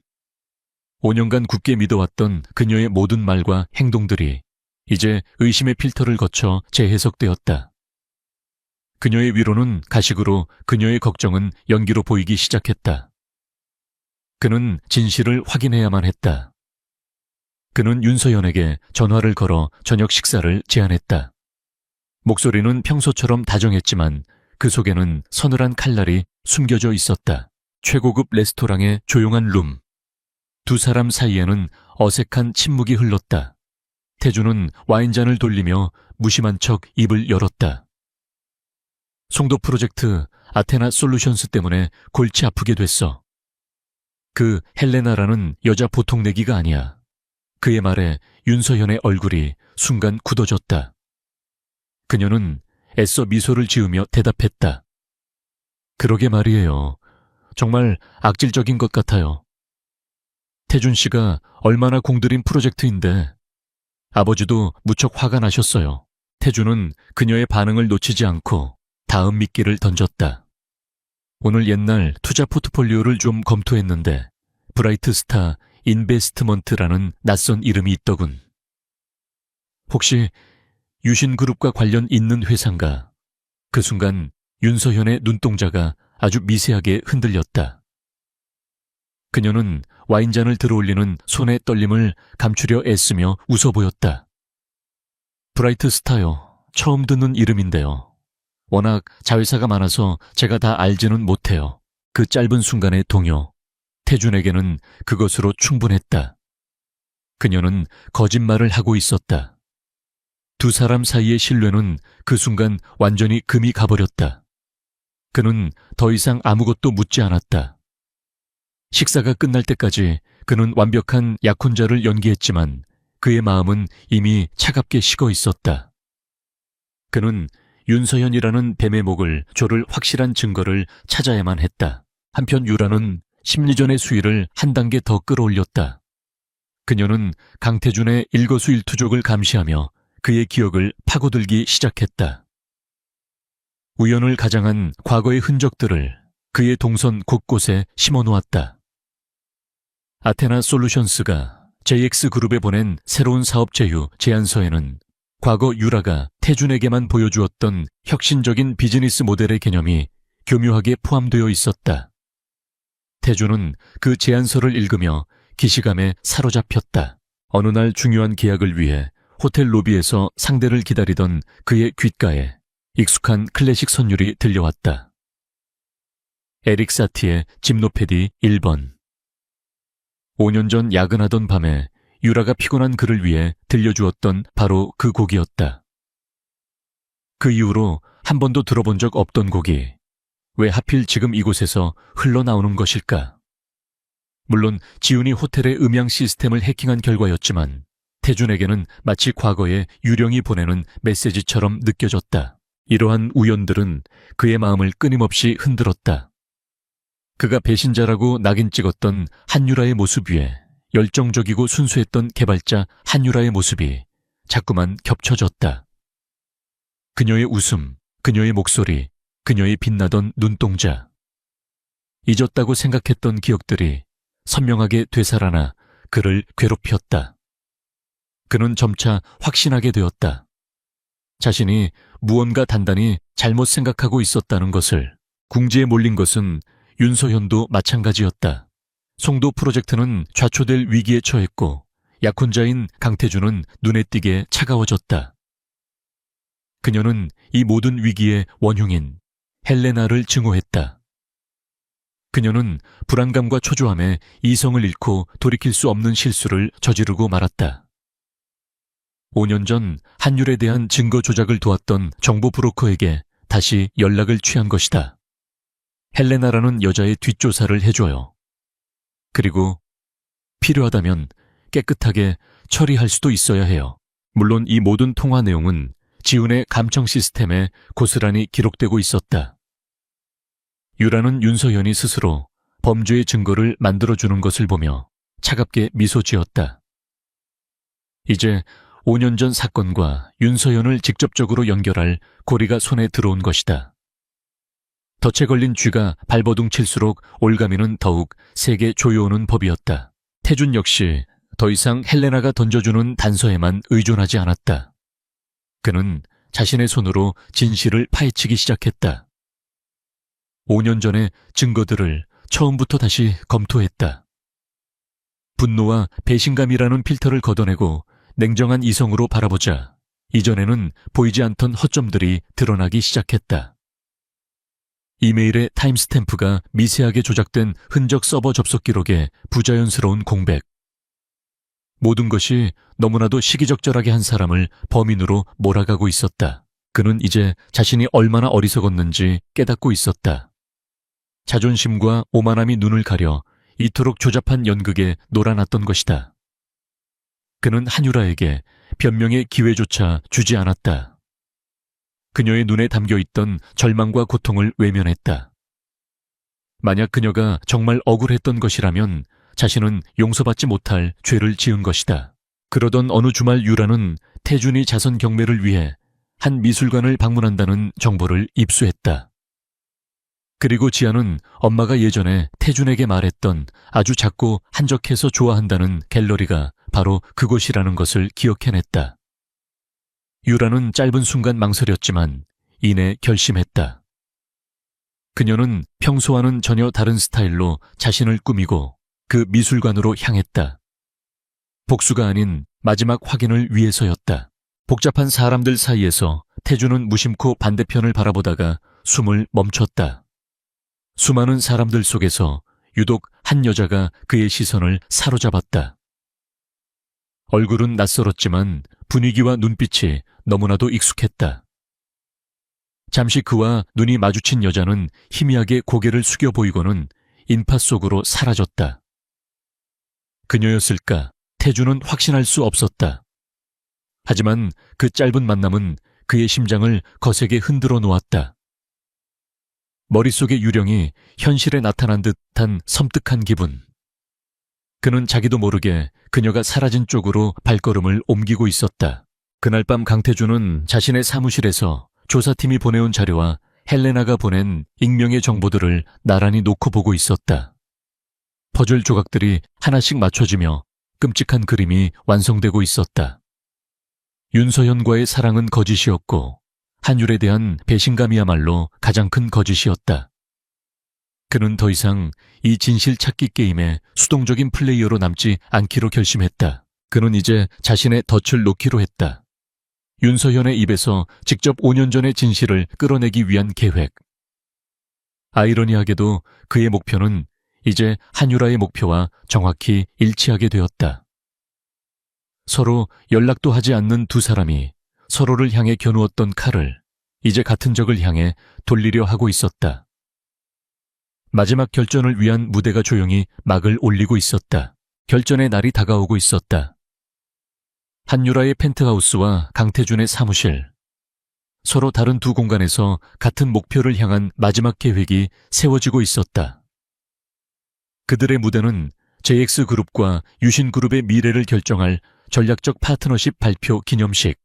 5년간 굳게 믿어왔던 그녀의 모든 말과 행동들이 이제 의심의 필터를 거쳐 재해석되었다. 그녀의 위로는 가식으로, 그녀의 걱정은 연기로 보이기 시작했다. 그는 진실을 확인해야만 했다. 그는 윤서연에게 전화를 걸어 저녁 식사를 제안했다. 목소리는 평소처럼 다정했지만 그 속에는 서늘한 칼날이 숨겨져 있었다. 최고급 레스토랑의 조용한 룸. 두 사람 사이에는 어색한 침묵이 흘렀다. 태주는 와인잔을 돌리며 무심한 척 입을 열었다. 송도 프로젝트 아테나 솔루션스 때문에 골치 아프게 됐어. 그 헬레나라는 여자 보통 내기가 아니야. 그의 말에 윤서현의 얼굴이 순간 굳어졌다. 그녀는 애써 미소를 지으며 대답했다. 그러게 말이에요. 정말 악질적인 것 같아요. 태준 씨가 얼마나 공들인 프로젝트인데 아버지도 무척 화가 나셨어요. 태준은 그녀의 반응을 놓치지 않고 다음 미끼를 던졌다. 오늘 옛날 투자 포트폴리오를 좀 검토했는데 브라이트스타 인베스트먼트라는 낯선 이름이 있더군. 혹시 유신그룹과 관련 있는 회사인가? 그 순간 윤서현의 눈동자가 아주 미세하게 흔들렸다. 그녀는 와인잔을 들어올리는 손의 떨림을 감추려 애쓰며 웃어 보였다. 브라이트스타요. 처음 듣는 이름인데요. 워낙 자회사가 많아서 제가 다 알지는 못해요. 그 짧은 순간의 동요. 태준에게는 그것으로 충분했다. 그녀는 거짓말을 하고 있었다. 두 사람 사이의 신뢰는 그 순간 완전히 금이 가버렸다. 그는 더 이상 아무것도 묻지 않았다. 식사가 끝날 때까지 그는 완벽한 약혼자를 연기했지만 그의 마음은 이미 차갑게 식어 있었다. 그는 윤서현이라는 뱀의 목을 조를 확실한 증거를 찾아야만 했다. 한편 유라는 심리전의 수위를 한 단계 더 끌어올렸다. 그녀는 강태준의 일거수일투족을 감시하며 그의 기억을 파고들기 시작했다. 우연을 가장한 과거의 흔적들을 그의 동선 곳곳에 심어놓았다. 아테나 솔루션스가 JX그룹에 보낸 새로운 사업 제휴 제안서에는 과거 유라가 태준에게만 보여주었던 혁신적인 비즈니스 모델의 개념이 교묘하게 포함되어 있었다. 태준은 그 제안서를 읽으며 기시감에 사로잡혔다. 어느 날 중요한 계약을 위해 호텔 로비에서 상대를 기다리던 그의 귓가에 익숙한 클래식 선율이 들려왔다. 에릭 사티의 짐노페디 1번. 5년 전 야근하던 밤에 유라가 피곤한 그를 위해 들려주었던 바로 그 곡이었다. 그 이후로 한 번도 들어본 적 없던 곡이 왜 하필 지금 이곳에서 흘러나오는 것일까? 물론 지훈이 호텔의 음향 시스템을 해킹한 결과였지만 태준에게는 마치 과거에 유령이 보내는 메시지처럼 느껴졌다. 이러한 우연들은 그의 마음을 끊임없이 흔들었다. 그가 배신자라고 낙인 찍었던 한유라의 모습 위에 열정적이고 순수했던 개발자 한유라의 모습이 자꾸만 겹쳐졌다. 그녀의 웃음, 그녀의 목소리, 그녀의 빛나던 눈동자. 잊었다고 생각했던 기억들이 선명하게 되살아나 그를 괴롭혔다. 그는 점차 확신하게 되었다. 자신이 무언가 단단히 잘못 생각하고 있었다는 것을. 궁지에 몰린 것은 윤서현도 마찬가지였다. 송도 프로젝트는 좌초될 위기에 처했고 약혼자인 강태준은 눈에 띄게 차가워졌다. 그녀는 이 모든 위기의 원흉인 헬레나를 증오했다. 그녀는 불안감과 초조함에 이성을 잃고 돌이킬 수 없는 실수를 저지르고 말았다. 5년 전 한율에 대한 증거 조작을 도왔던 정보 브로커에게 다시 연락을 취한 것이다. 헬레나라는 여자의 뒷조사를 해줘요. 그리고 필요하다면 깨끗하게 처리할 수도 있어야 해요. 물론 이 모든 통화 내용은 지훈의 감청 시스템에 고스란히 기록되고 있었다. 유라는 윤서현이 스스로 범죄의 증거를 만들어주는 것을 보며 차갑게 미소 지었다. 이제 5년 전 사건과 윤서현을 직접적으로 연결할 고리가 손에 들어온 것이다. 덫에 걸린 쥐가 발버둥 칠수록 올가미는 더욱 세게 조여오는 법이었다. 태준 역시 더 이상 헬레나가 던져주는 단서에만 의존하지 않았다. 그는 자신의 손으로 진실을 파헤치기 시작했다. 5년 전의 증거들을 처음부터 다시 검토했다. 분노와 배신감이라는 필터를 걷어내고 냉정한 이성으로 바라보자 이전에는 보이지 않던 허점들이 드러나기 시작했다. 이메일의 타임스탬프가 미세하게 조작된 흔적 서버 접속 기록에 부자연스러운 공백. 모든 것이 너무나도 시기적절하게 한 사람을 범인으로 몰아가고 있었다. 그는 이제 자신이 얼마나 어리석었는지 깨닫고 있었다. 자존심과 오만함이 눈을 가려 이토록 조잡한 연극에 놀아났던 것이다. 그는 한유라에게 변명의 기회조차 주지 않았다. 그녀의 눈에 담겨있던 절망과 고통을 외면했다. 만약 그녀가 정말 억울했던 것이라면 자신은 용서받지 못할 죄를 지은 것이다. 그러던 어느 주말 유라는 태준이 자선 경매를 위해 한 미술관을 방문한다는 정보를 입수했다. 그리고 지아는 엄마가 예전에 태준에게 말했던 아주 작고 한적해서 좋아한다는 갤러리가 바로 그곳이라는 것을 기억해냈다. 유라는 짧은 순간 망설였지만 이내 결심했다. 그녀는 평소와는 전혀 다른 스타일로 자신을 꾸미고 그 미술관으로 향했다. 복수가 아닌 마지막 확인을 위해서였다. 복잡한 사람들 사이에서 태준은 무심코 반대편을 바라보다가 숨을 멈췄다. 수많은 사람들 속에서 유독 한 여자가 그의 시선을 사로잡았다. 얼굴은 낯설었지만 분위기와 눈빛이 너무나도 익숙했다. 잠시 그와 눈이 마주친 여자는 희미하게 고개를 숙여 보이고는 인파 속으로 사라졌다. 그녀였을까? 태준은 확신할 수 없었다. 하지만 그 짧은 만남은 그의 심장을 거세게 흔들어 놓았다. 머릿속의 유령이 현실에 나타난 듯한 섬뜩한 기분. 그는 자기도 모르게 그녀가 사라진 쪽으로 발걸음을 옮기고 있었다. 그날 밤 강태준은 자신의 사무실에서 조사팀이 보내온 자료와 헬레나가 보낸 익명의 정보들을 나란히 놓고 보고 있었다. 퍼즐 조각들이 하나씩 맞춰지며 끔찍한 그림이 완성되고 있었다. 윤서현과의 사랑은 거짓이었고 한율에 대한 배신감이야말로 가장 큰 거짓이었다. 그는 더 이상 이 진실 찾기 게임의 수동적인 플레이어로 남지 않기로 결심했다. 그는 이제 자신의 덫을 놓기로 했다. 윤서현의 입에서 직접 5년 전의 진실을 끌어내기 위한 계획. 아이러니하게도 그의 목표는 이제 한유라의 목표와 정확히 일치하게 되었다. 서로 연락도 하지 않는 두 사람이 서로를 향해 겨누었던 칼을 이제 같은 적을 향해 돌리려 하고 있었다. 마지막 결전을 위한 무대가 조용히 막을 올리고 있었다. 결전의 날이 다가오고 있었다. 한유라의 펜트하우스와 강태준의 사무실. 서로 다른 두 공간에서 같은 목표를 향한 마지막 계획이 세워지고 있었다. 그들의 무대는 JX그룹과 유신그룹의 미래를 결정할 전략적 파트너십 발표 기념식.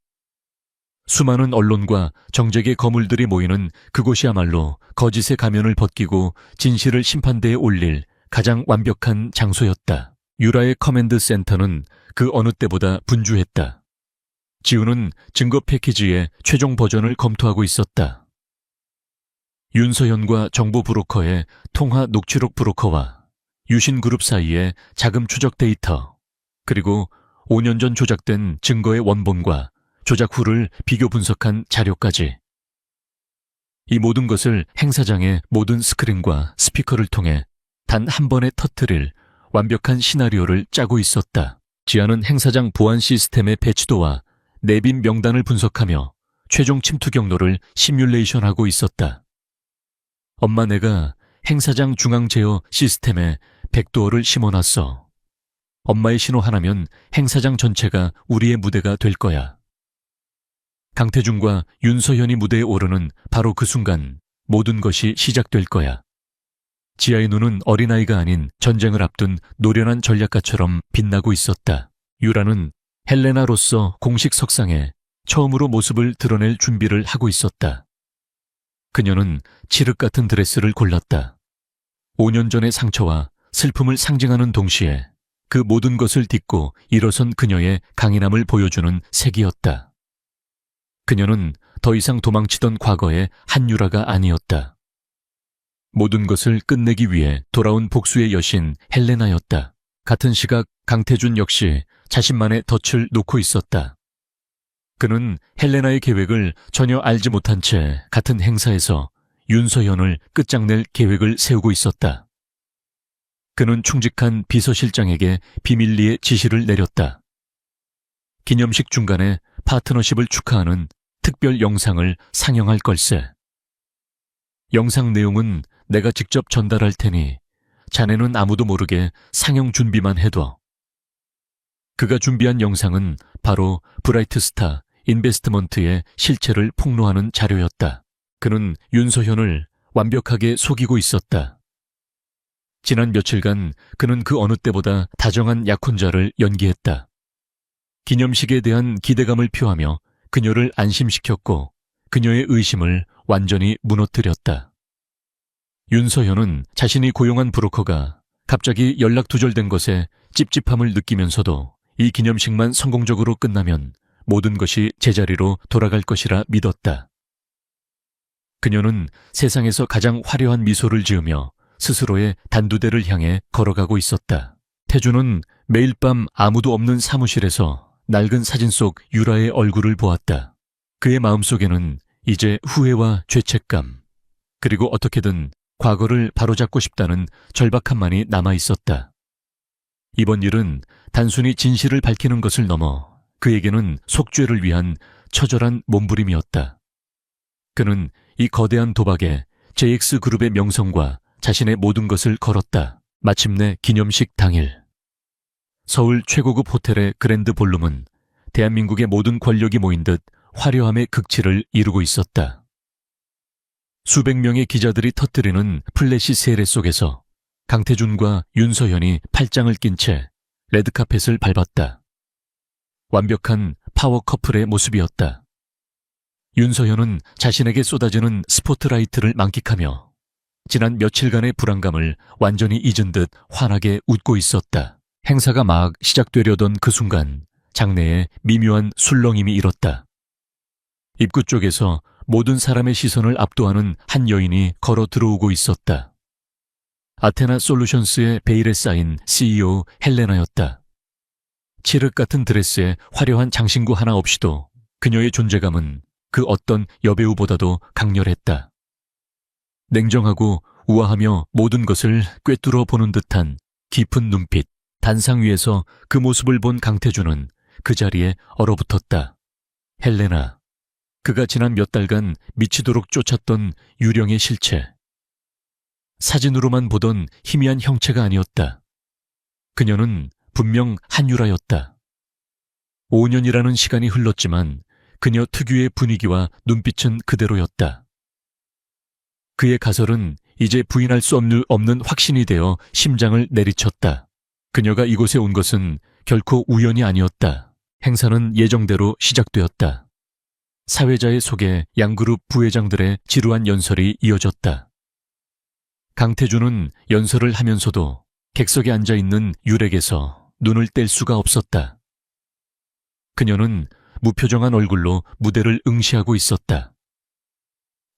수많은 언론과 정재계 거물들이 모이는 그곳이야말로 거짓의 가면을 벗기고 진실을 심판대에 올릴 가장 완벽한 장소였다. 유라의 커맨드 센터는 그 어느 때보다 분주했다. 지우는 증거 패키지의 최종 버전을 검토하고 있었다. 윤서현과 정보 브로커의 통화 녹취록 브로커와 유신그룹 사이의 자금 추적 데이터, 그리고 5년 전 조작된 증거의 원본과 조작 후를 비교 분석한 자료까지. 이 모든 것을 행사장의 모든 스크린과 스피커를 통해 단 한 번에 터뜨릴 완벽한 시나리오를 짜고 있었다. 지아는 행사장 보안 시스템의 배치도와 내빈 명단을 분석하며 최종 침투 경로를 시뮬레이션하고 있었다. 엄마, 내가 행사장 중앙 제어 시스템에 백도어를 심어놨어. 엄마의 신호 하나면 행사장 전체가 우리의 무대가 될 거야. 강태준과 윤서현이 무대에 오르는 바로 그 순간 모든 것이 시작될 거야. 지아의 눈은 어린아이가 아닌 전쟁을 앞둔 노련한 전략가처럼 빛나고 있었다. 유라는 헬레나로서 공식 석상에 처음으로 모습을 드러낼 준비를 하고 있었다. 그녀는 칠흑 같은 드레스를 골랐다. 5년 전의 상처와 슬픔을 상징하는 동시에 그 모든 것을 딛고 일어선 그녀의 강인함을 보여주는 색이었다. 그녀는 더 이상 도망치던 과거의 한유라가 아니었다. 모든 것을 끝내기 위해 돌아온 복수의 여신 헬레나였다. 같은 시각 강태준 역시 자신만의 덫을 놓고 있었다. 그는 헬레나의 계획을 전혀 알지 못한 채 같은 행사에서 윤서현을 끝장낼 계획을 세우고 있었다. 그는 충직한 비서실장에게 비밀리에 지시를 내렸다. 기념식 중간에 파트너십을 축하하는 특별 영상을 상영할 걸세. 영상 내용은 내가 직접 전달할 테니 자네는 아무도 모르게 상영 준비만 해둬. 그가 준비한 영상은 바로 브라이트스타 인베스트먼트의 실체를 폭로하는 자료였다. 그는 윤서현을 완벽하게 속이고 있었다. 지난 며칠간 그는 그 어느 때보다 다정한 약혼자를 연기했다. 기념식에 대한 기대감을 표하며 그녀를 안심시켰고 그녀의 의심을 완전히 무너뜨렸다. 윤서현은 자신이 고용한 브로커가 갑자기 연락 두절된 것에 찝찝함을 느끼면서도 이 기념식만 성공적으로 끝나면 모든 것이 제자리로 돌아갈 것이라 믿었다. 그녀는 세상에서 가장 화려한 미소를 지으며 스스로의 단두대를 향해 걸어가고 있었다. 태주는 매일 밤 아무도 없는 사무실에서 낡은 사진 속 유라의 얼굴을 보았다. 그의 마음속에는 이제 후회와 죄책감, 그리고 어떻게든 과거를 바로잡고 싶다는 절박함만이 남아있었다. 이번 일은 단순히 진실을 밝히는 것을 넘어 그에게는 속죄를 위한 처절한 몸부림이었다. 그는 이 거대한 도박에 JX그룹의 명성과 자신의 모든 것을 걸었다. 마침내 기념식 당일. 서울 최고급 호텔의 그랜드 볼룸은 대한민국의 모든 권력이 모인 듯 화려함의 극치를 이루고 있었다. 수백 명의 기자들이 터뜨리는 플래시 세례 속에서 강태준과 윤서현이 팔짱을 낀 채 레드카펫을 밟았다. 완벽한 파워 커플의 모습이었다. 윤서현은 자신에게 쏟아지는 스포트라이트를 만끽하며 지난 며칠간의 불안감을 완전히 잊은 듯 환하게 웃고 있었다. 행사가 막 시작되려던 그 순간 장내에 미묘한 술렁임이 일었다. 입구 쪽에서 모든 사람의 시선을 압도하는 한 여인이 걸어 들어오고 있었다. 아테나 솔루션스의 베일에 쌓인 CEO 헬레나였다. 칠흑 같은 드레스에 화려한 장신구 하나 없이도 그녀의 존재감은 그 어떤 여배우보다도 강렬했다. 냉정하고 우아하며 모든 것을 꿰뚫어 보는 듯한 깊은 눈빛, 단상 위에서 그 모습을 본 강태준은 그 자리에 얼어붙었다. 헬레나, 그가 지난 몇 달간 미치도록 쫓았던 유령의 실체. 사진으로만 보던 희미한 형체가 아니었다. 그녀는 분명 한유라였다. 5년이라는 시간이 흘렀지만 그녀 특유의 분위기와 눈빛은 그대로였다. 그의 가설은 이제 부인할 수 없는 확신이 되어 심장을 내리쳤다. 그녀가 이곳에 온 것은 결코 우연이 아니었다. 행사는 예정대로 시작되었다. 사회자의 속에 양그룹 부회장들의 지루한 연설이 이어졌다. 강태준은 연설을 하면서도 객석에 앉아있는 유렉에서 눈을 뗄 수가 없었다. 그녀는 무표정한 얼굴로 무대를 응시하고 있었다.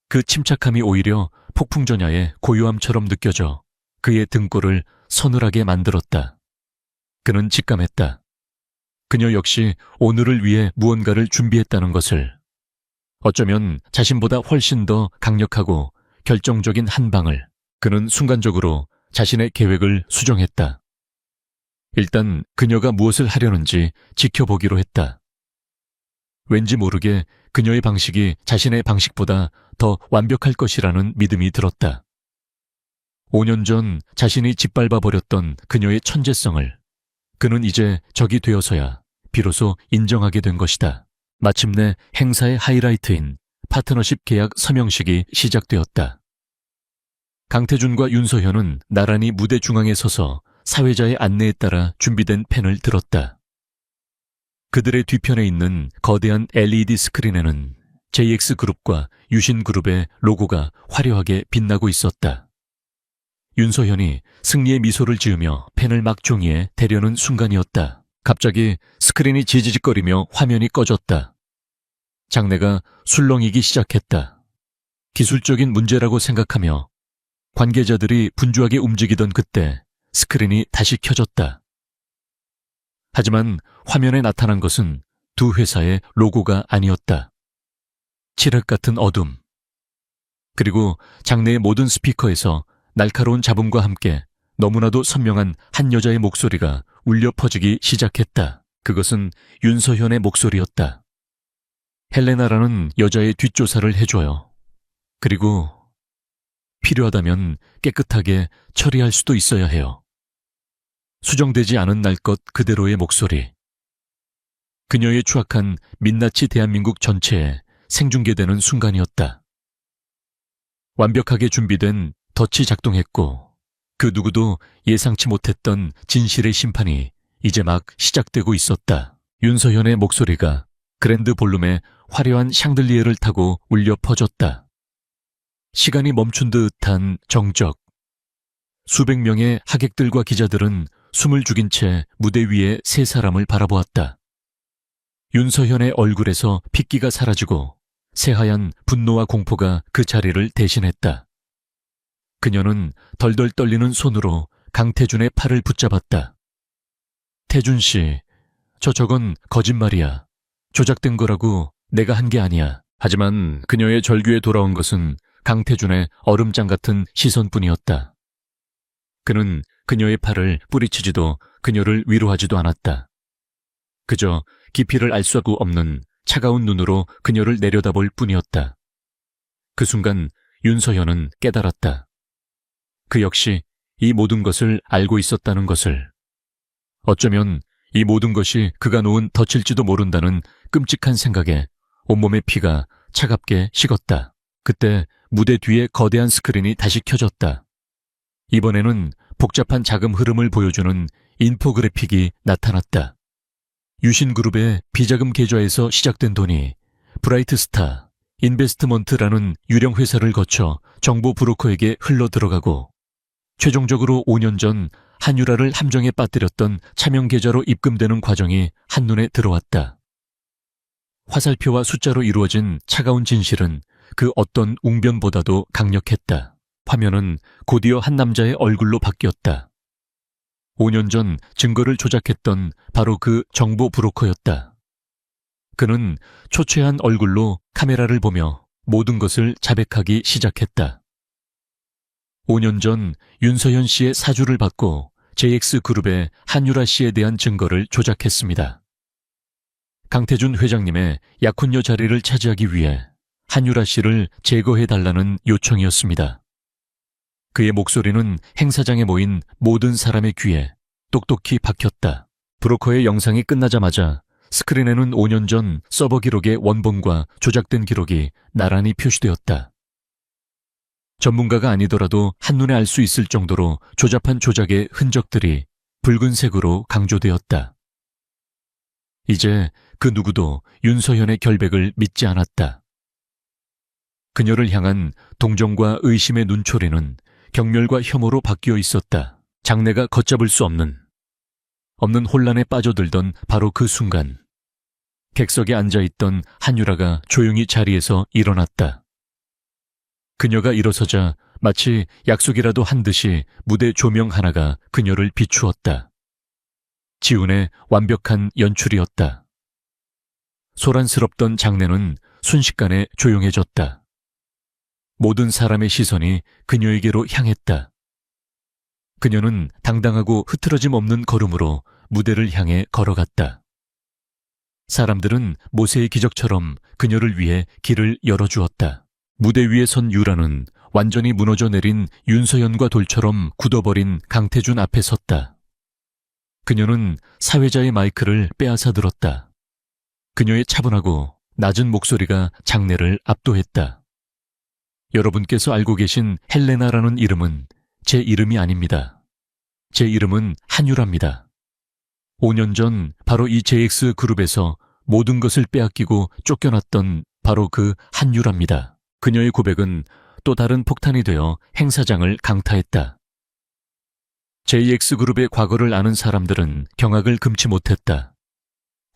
그 침착함이 오히려 폭풍전야의 고요함처럼 느껴져 그의 등골을 서늘하게 만들었다. 그는 직감했다. 그녀 역시 오늘을 위해 무언가를 준비했다는 것을. 어쩌면 자신보다 훨씬 더 강력하고 결정적인 한 방을. 그는 순간적으로 자신의 계획을 수정했다. 일단 그녀가 무엇을 하려는지 지켜보기로 했다. 왠지 모르게 그녀의 방식이 자신의 방식보다 더 완벽할 것이라는 믿음이 들었다. 5년 전 자신이 짓밟아버렸던 그녀의 천재성을 그는 이제 적이 되어서야 비로소 인정하게 된 것이다. 마침내 행사의 하이라이트인 파트너십 계약 서명식이 시작되었다. 강태준과 윤서현은 나란히 무대 중앙에 서서 사회자의 안내에 따라 준비된 펜을 들었다. 그들의 뒤편에 있는 거대한 LED 스크린에는 JX그룹과 유신그룹의 로고가 화려하게 빛나고 있었다. 윤서현이 승리의 미소를 지으며 펜을 막 종이에 대려는 순간이었다. 갑자기 스크린이 지지직거리며 화면이 꺼졌다. 장내가 술렁이기 시작했다. 기술적인 문제라고 생각하며 관계자들이 분주하게 움직이던 그때 스크린이 다시 켜졌다. 하지만 화면에 나타난 것은 두 회사의 로고가 아니었다. 칠흑 같은 어둠. 그리고 장내의 모든 스피커에서 날카로운 잡음과 함께 너무나도 선명한 한 여자의 목소리가 울려 퍼지기 시작했다. 그것은 윤서현의 목소리였다. 헬레나라는 여자의 뒷조사를 해줘요. 그리고 필요하다면 깨끗하게 처리할 수도 있어야 해요. 수정되지 않은 날 것 그대로의 목소리. 그녀의 추악한 민낯이 대한민국 전체에 생중계되는 순간이었다. 완벽하게 준비된 덫이 작동했고 그 누구도 예상치 못했던 진실의 심판이 이제 막 시작되고 있었다. 윤서현의 목소리가 그랜드 볼룸의 화려한 샹들리에를 타고 울려 퍼졌다. 시간이 멈춘 듯한 정적. 수백 명의 하객들과 기자들은 숨을 죽인 채 무대 위에 세 사람을 바라보았다. 윤서현의 얼굴에서 핏기가 사라지고 새하얀 분노와 공포가 그 자리를 대신했다. 그녀는 덜덜 떨리는 손으로 강태준의 팔을 붙잡았다. 태준 씨, 저건 거짓말이야. 조작된 거라고 내가 한 게 아니야. 하지만 그녀의 절규에 돌아온 것은 강태준의 얼음장 같은 시선뿐이었다. 그는 그녀의 팔을 뿌리치지도 그녀를 위로하지도 않았다. 그저 깊이를 알 수 없는 차가운 눈으로 그녀를 내려다볼 뿐이었다. 그 순간 윤서현은 깨달았다. 그 역시 이 모든 것을 알고 있었다는 것을. 어쩌면 이 모든 것이 그가 놓은 덫일지도 모른다는 끔찍한 생각에 온몸의 피가 차갑게 식었다. 그때 무대 뒤에 거대한 스크린이 다시 켜졌다. 이번에는 복잡한 자금 흐름을 보여주는 인포그래픽이 나타났다. 유신그룹의 비자금 계좌에서 시작된 돈이 브라이트스타 인베스트먼트라는 유령 회사를 거쳐 정보 브로커에게 흘러 들어가고 최종적으로 5년 전 한유라를 함정에 빠뜨렸던 차명 계좌로 입금되는 과정이 한눈에 들어왔다. 화살표와 숫자로 이루어진 차가운 진실은 그 어떤 웅변보다도 강력했다. 화면은 곧이어 한 남자의 얼굴로 바뀌었다. 5년 전 증거를 조작했던 바로 그 정보 브로커였다. 그는 초췌한 얼굴로 카메라를 보며 모든 것을 자백하기 시작했다. 5년 전 윤서현 씨의 사주를 받고 JX그룹의 한유라 씨에 대한 증거를 조작했습니다. 강태준 회장님의 약혼녀 자리를 차지하기 위해 한유라 씨를 제거해달라는 요청이었습니다. 그의 목소리는 행사장에 모인 모든 사람의 귀에 똑똑히 박혔다. 브로커의 영상이 끝나자마자 스크린에는 5년 전 서버 기록의 원본과 조작된 기록이 나란히 표시되었다. 전문가가 아니더라도 한눈에 알 수 있을 정도로 조잡한 조작의 흔적들이 붉은색으로 강조되었다. 이제 그 누구도 윤서현의 결백을 믿지 않았다. 그녀를 향한 동정과 의심의 눈초리는 경멸과 혐오로 바뀌어 있었다. 장내가 걷잡을 수 없는 혼란에 빠져들던 바로 그 순간 객석에 앉아있던 한유라가 조용히 자리에서 일어났다. 그녀가 일어서자 마치 약속이라도 한 듯이 무대 조명 하나가 그녀를 비추었다. 지훈의 완벽한 연출이었다. 소란스럽던 장내는 순식간에 조용해졌다. 모든 사람의 시선이 그녀에게로 향했다. 그녀는 당당하고 흐트러짐 없는 걸음으로 무대를 향해 걸어갔다. 사람들은 모세의 기적처럼 그녀를 위해 길을 열어주었다. 무대 위에 선 유라는 완전히 무너져 내린 윤서현과 돌처럼 굳어버린 강태준 앞에 섰다. 그녀는 사회자의 마이크를 빼앗아 들었다. 그녀의 차분하고 낮은 목소리가 장내를 압도했다. 여러분께서 알고 계신 헬레나라는 이름은 제 이름이 아닙니다. 제 이름은 한유라입니다. 5년 전 바로 이 JX그룹에서 모든 것을 빼앗기고 쫓겨났던 바로 그 한유라입니다. 그녀의 고백은 또 다른 폭탄이 되어 행사장을 강타했다. JX그룹의 과거를 아는 사람들은 경악을 금치 못했다.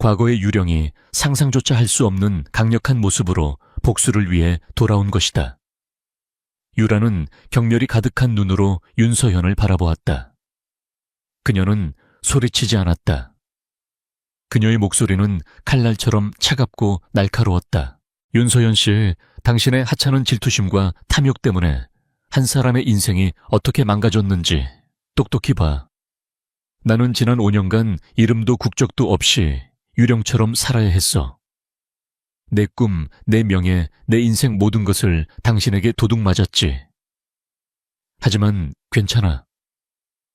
과거의 유령이 상상조차 할 수 없는 강력한 모습으로 복수를 위해 돌아온 것이다. 유라는 경멸이 가득한 눈으로 윤서현을 바라보았다. 그녀는 소리치지 않았다. 그녀의 목소리는 칼날처럼 차갑고 날카로웠다. 윤서현 씨, 당신의 하찮은 질투심과 탐욕 때문에 한 사람의 인생이 어떻게 망가졌는지 똑똑히 봐. 나는 지난 5년간 이름도 국적도 없이 유령처럼 살아야 했어. 내 꿈, 내 명예, 내 인생 모든 것을 당신에게 도둑 맞았지. 하지만 괜찮아.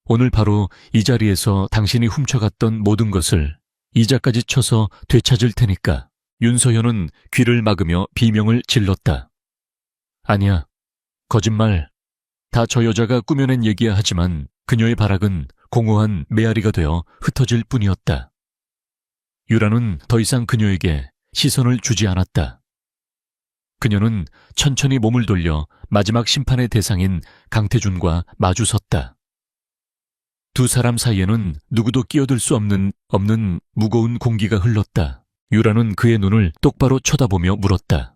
오늘 바로 이 자리에서 당신이 훔쳐갔던 모든 것을 이자까지 쳐서 되찾을 테니까. 윤서현은 귀를 막으며 비명을 질렀다. 아니야. 거짓말. 다 저 여자가 꾸며낸 얘기야 하지만 그녀의 발악은 공허한 메아리가 되어 흩어질 뿐이었다. 유라는 더 이상 그녀에게 시선을 주지 않았다. 그녀는 천천히 몸을 돌려 마지막 심판의 대상인 강태준과 마주섰다. 두 사람 사이에는 누구도 끼어들 수 없는 무거운 공기가 흘렀다. 유라는 그의 눈을 똑바로 쳐다보며 물었다.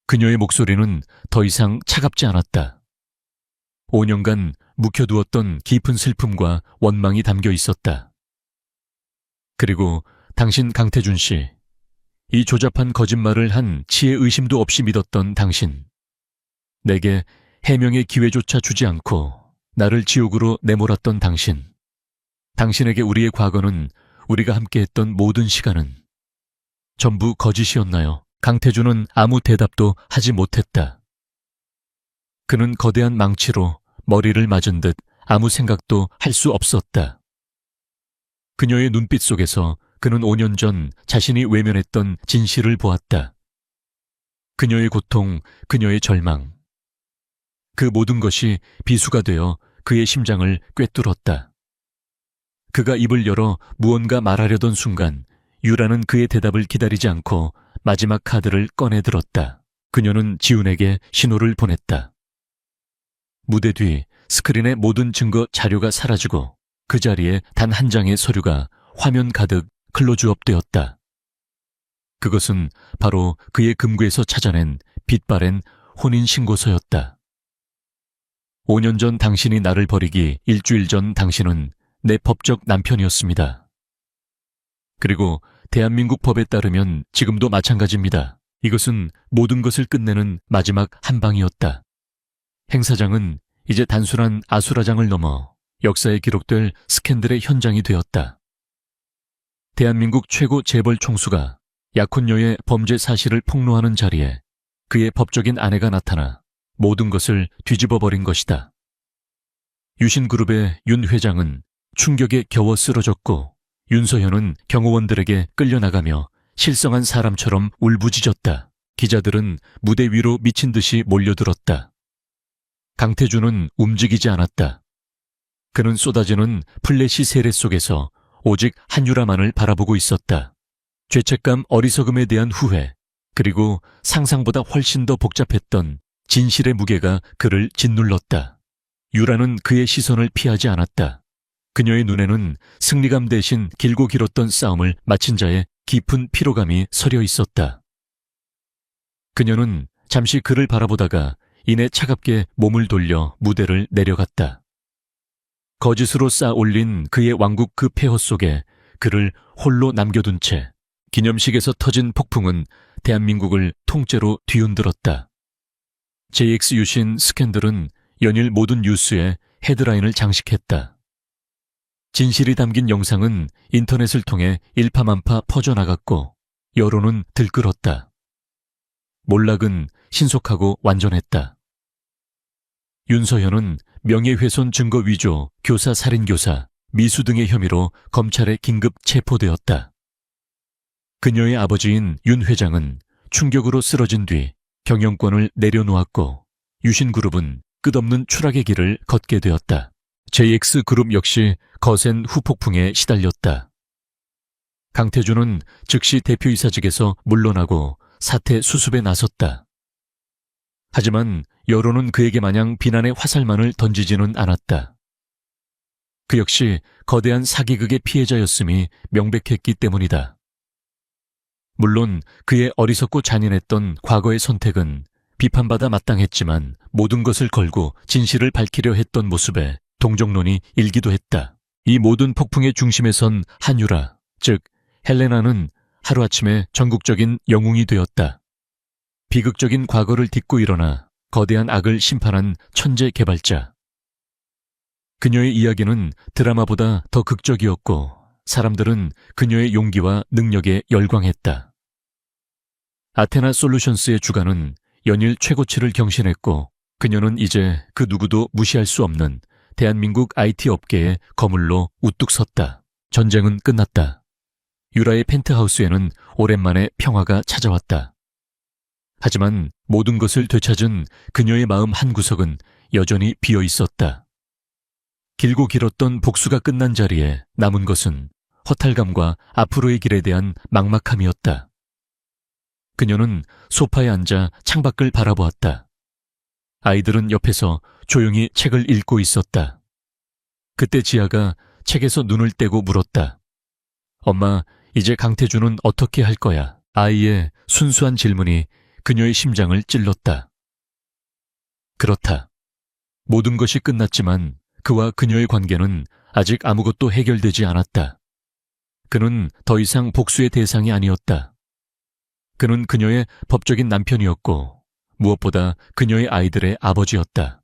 그녀의 목소리는 더 이상 차갑지 않았다. 5년간 묵혀두었던 깊은 슬픔과 원망이 담겨 있었다. 그리고 당신 강태준 씨, 이 조잡한 거짓말을 한 치의 의심도 없이 믿었던 당신. 내게 해명의 기회조차 주지 않고 나를 지옥으로 내몰았던 당신. 당신에게 우리의 과거는, 우리가 함께했던 모든 시간은 전부 거짓이었나요? 강태준은 아무 대답도 하지 못했다. 그는 거대한 망치로 머리를 맞은 듯 아무 생각도 할 수 없었다. 그녀의 눈빛 속에서 그는 5년 전 자신이 외면했던 진실을 보았다. 그녀의 고통, 그녀의 절망. 그 모든 것이 비수가 되어 그의 심장을 꿰뚫었다. 그가 입을 열어 무언가 말하려던 순간 유라는 그의 대답을 기다리지 않고 마지막 카드를 꺼내들었다. 그녀는 지훈에게 신호를 보냈다. 무대 뒤 스크린의 모든 증거 자료가 사라지고 그 자리에 단 한 장의 서류가 화면 가득 클로즈업되었다. 그것은 바로 그의 금고에서 찾아낸 빛바랜 혼인신고서였다. 5년 전 당신이 나를 버리기 일주일 전 당신은 내 법적 남편이었습니다. 그리고 대한민국 법에 따르면 지금도 마찬가지입니다. 이것은 모든 것을 끝내는 마지막 한 방이었다. 행사장은 이제 단순한 아수라장을 넘어 역사에 기록될 스캔들의 현장이 되었다. 대한민국 최고 재벌 총수가 약혼녀의 범죄 사실을 폭로하는 자리에 그의 법적인 아내가 나타나 모든 것을 뒤집어버린 것이다. 유신그룹의 윤 회장은 충격에 겨워 쓰러졌고 윤서현은 경호원들에게 끌려나가며 실성한 사람처럼 울부짖었다. 기자들은 무대 위로 미친 듯이 몰려들었다. 강태준은 움직이지 않았다. 그는 쏟아지는 플래시 세례 속에서 오직 한유라만을 바라보고 있었다. 죄책감, 어리석음에 대한 후회, 그리고 상상보다 훨씬 더 복잡했던 진실의 무게가 그를 짓눌렀다. 유라는 그의 시선을 피하지 않았다. 그녀의 눈에는 승리감 대신 길고 길었던 싸움을 마친 자의 깊은 피로감이 서려 있었다. 그녀는 잠시 그를 바라보다가 이내 차갑게 몸을 돌려 무대를 내려갔다. 거짓으로 쌓아 올린 그의 왕국 그 폐허 속에 그를 홀로 남겨둔 채 기념식에서 터진 폭풍은 대한민국을 통째로 뒤흔들었다. JX 유신 스캔들은 연일 모든 뉴스에 헤드라인을 장식했다. 진실이 담긴 영상은 인터넷을 통해 일파만파 퍼져나갔고 여론은 들끓었다. 몰락은 신속하고 완전했다. 윤서현은 명예훼손 증거 위조, 교사 살인교사, 미수 등의 혐의로 검찰에 긴급 체포되었다. 그녀의 아버지인 윤 회장은 충격으로 쓰러진 뒤 경영권을 내려놓았고 유신그룹은 끝없는 추락의 길을 걷게 되었다. JX그룹 역시 거센 후폭풍에 시달렸다. 강태준은 즉시 대표이사직에서 물러나고 사태 수습에 나섰다. 하지만 여론은 그에게 마냥 비난의 화살만을 던지지는 않았다. 그 역시 거대한 사기극의 피해자였음이 명백했기 때문이다. 물론 그의 어리석고 잔인했던 과거의 선택은 비판받아 마땅했지만 모든 것을 걸고 진실을 밝히려 했던 모습에 동정론이 일기도 했다. 이 모든 폭풍의 중심에 선 한유라, 즉 헬레나는 하루아침에 전국적인 영웅이 되었다. 비극적인 과거를 딛고 일어나 거대한 악을 심판한 천재 개발자. 그녀의 이야기는 드라마보다 더 극적이었고 사람들은 그녀의 용기와 능력에 열광했다. 아테나 솔루션스의 주가는 연일 최고치를 경신했고 그녀는 이제 그 누구도 무시할 수 없는 대한민국 IT 업계의 거물로 우뚝 섰다. 전쟁은 끝났다. 유라의 펜트하우스에는 오랜만에 평화가 찾아왔다. 하지만 모든 것을 되찾은 그녀의 마음 한구석은 여전히 비어 있었다. 길고 길었던 복수가 끝난 자리에 남은 것은 허탈감과 앞으로의 길에 대한 막막함이었다. 그녀는 소파에 앉아 창밖을 바라보았다. 아이들은 옆에서 조용히 책을 읽고 있었다. 그때 지아가 책에서 눈을 떼고 물었다. 엄마, 이제 강태준은 어떻게 할 거야? 아이의 순수한 질문이 그녀의 심장을 찔렀다. 그렇다. 모든 것이 끝났지만 그와 그녀의 관계는 아직 아무것도 해결되지 않았다. 그는 더 이상 복수의 대상이 아니었다. 그는 그녀의 법적인 남편이었고 무엇보다 그녀의 아이들의 아버지였다.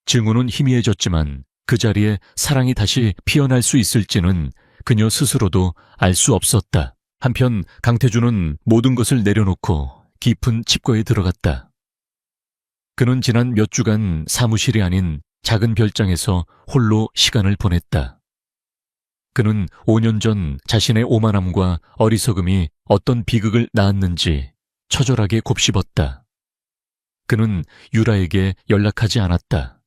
증오는 희미해졌지만 그 자리에 사랑이 다시 피어날 수 있을지는 그녀 스스로도 알 수 없었다. 한편 강태준은 모든 것을 내려놓고 깊은 칩거에 들어갔다. 그는 지난 몇 주간 사무실이 아닌 작은 별장에서 홀로 시간을 보냈다. 그는 5년 전 자신의 오만함과 어리석음이 어떤 비극을 낳았는지 처절하게 곱씹었다. 그는 유라에게 연락하지 않았다.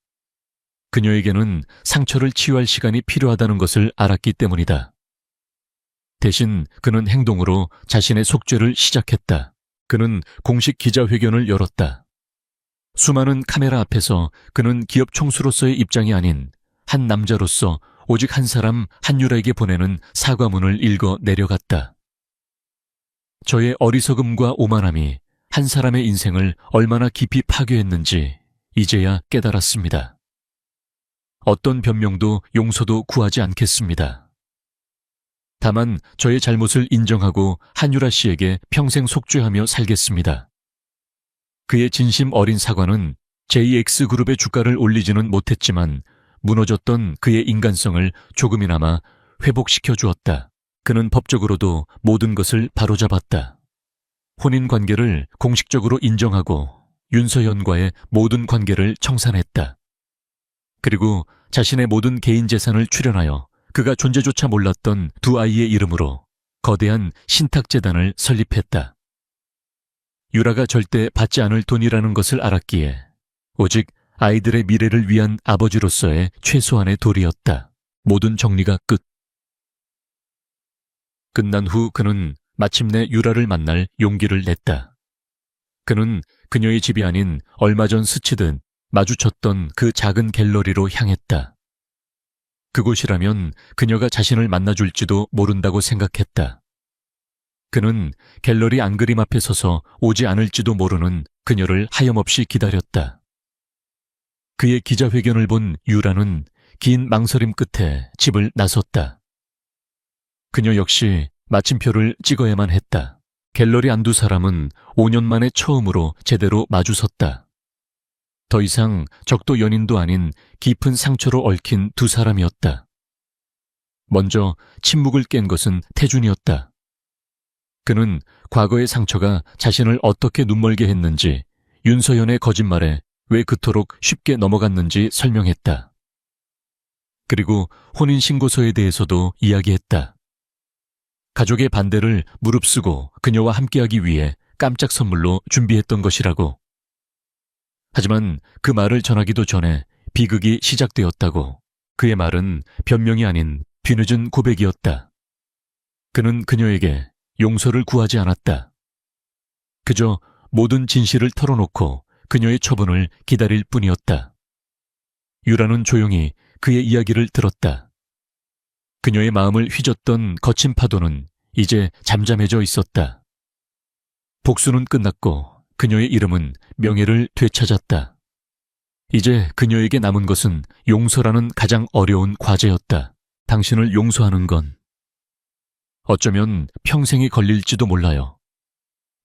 그녀에게는 상처를 치유할 시간이 필요하다는 것을 알았기 때문이다. 대신 그는 행동으로 자신의 속죄를 시작했다. 그는 공식 기자회견을 열었다. 수많은 카메라 앞에서 그는 기업 총수로서의 입장이 아닌 한 남자로서 오직 한 사람 한유라에게 보내는 사과문을 읽어 내려갔다. 저의 어리석음과 오만함이 한 사람의 인생을 얼마나 깊이 파괴했는지 이제야 깨달았습니다. 어떤 변명도 용서도 구하지 않겠습니다. 다만 저의 잘못을 인정하고 한유라 씨에게 평생 속죄하며 살겠습니다. 그의 진심 어린 사과는 JX그룹의 주가를 올리지는 못했지만 무너졌던 그의 인간성을 조금이나마 회복시켜 주었다. 그는 법적으로도 모든 것을 바로잡았다. 혼인관계를 공식적으로 인정하고 윤서현과의 모든 관계를 청산했다. 그리고 자신의 모든 개인 재산을 출연하여 그가 존재조차 몰랐던 두 아이의 이름으로 거대한 신탁재단을 설립했다. 유라가 절대 받지 않을 돈이라는 것을 알았기에 오직 아이들의 미래를 위한 아버지로서의 최소한의 도리였다. 모든 정리가 끝난 후 그는 마침내 유라를 만날 용기를 냈다. 그는 그녀의 집이 아닌 얼마 전 스치듯 마주쳤던 그 작은 갤러리로 향했다. 그곳이라면 그녀가 자신을 만나줄지도 모른다고 생각했다. 그는 갤러리 안그림 앞에 서서 오지 않을지도 모르는 그녀를 하염없이 기다렸다. 그의 기자회견을 본 유라는 긴 망설임 끝에 집을 나섰다. 그녀 역시 마침표를 찍어야만 했다. 갤러리 안두 사람은 5년 만에 처음으로 제대로 마주섰다. 더 이상 적도 연인도 아닌 깊은 상처로 얽힌 두 사람이었다. 먼저 침묵을 깬 것은 태준이었다. 그는 과거의 상처가 자신을 어떻게 눈멀게 했는지, 윤서연의 거짓말에 왜 그토록 쉽게 넘어갔는지 설명했다. 그리고 혼인신고서에 대해서도 이야기했다. 가족의 반대를 무릅쓰고 그녀와 함께하기 위해 깜짝 선물로 준비했던 것이라고. 하지만 그 말을 전하기도 전에 비극이 시작되었다고. 그의 말은 변명이 아닌 뒤늦은 고백이었다. 그는 그녀에게 용서를 구하지 않았다. 그저 모든 진실을 털어놓고 그녀의 처분을 기다릴 뿐이었다. 유라는 조용히 그의 이야기를 들었다. 그녀의 마음을 휘젓던 거친 파도는 이제 잠잠해져 있었다. 복수는 끝났고 그녀의 이름은 명예를 되찾았다. 이제 그녀에게 남은 것은 용서라는 가장 어려운 과제였다. 당신을 용서하는 건 어쩌면 평생이 걸릴지도 몰라요.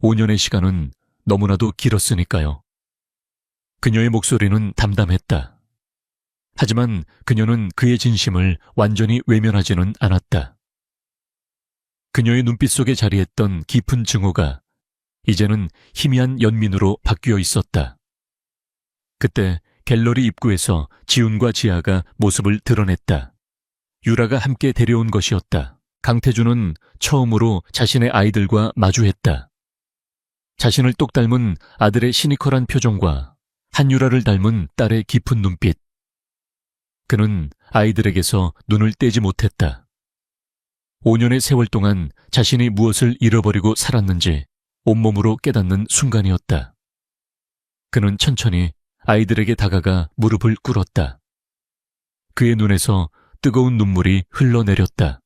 5년의 시간은 너무나도 길었으니까요. 그녀의 목소리는 담담했다. 하지만 그녀는 그의 진심을 완전히 외면하지는 않았다. 그녀의 눈빛 속에 자리했던 깊은 증오가 이제는 희미한 연민으로 바뀌어 있었다. 그때 갤러리 입구에서 지훈과 지아가 모습을 드러냈다. 유라가 함께 데려온 것이었다. 강태준은 처음으로 자신의 아이들과 마주했다. 자신을 똑 닮은 아들의 시니컬한 표정과 한유라를 닮은 딸의 깊은 눈빛. 그는 아이들에게서 눈을 떼지 못했다. 5년의 세월 동안 자신이 무엇을 잃어버리고 살았는지 온몸으로 깨닫는 순간이었다. 그는 천천히 아이들에게 다가가 무릎을 꿇었다. 그의 눈에서 뜨거운 눈물이 흘러내렸다.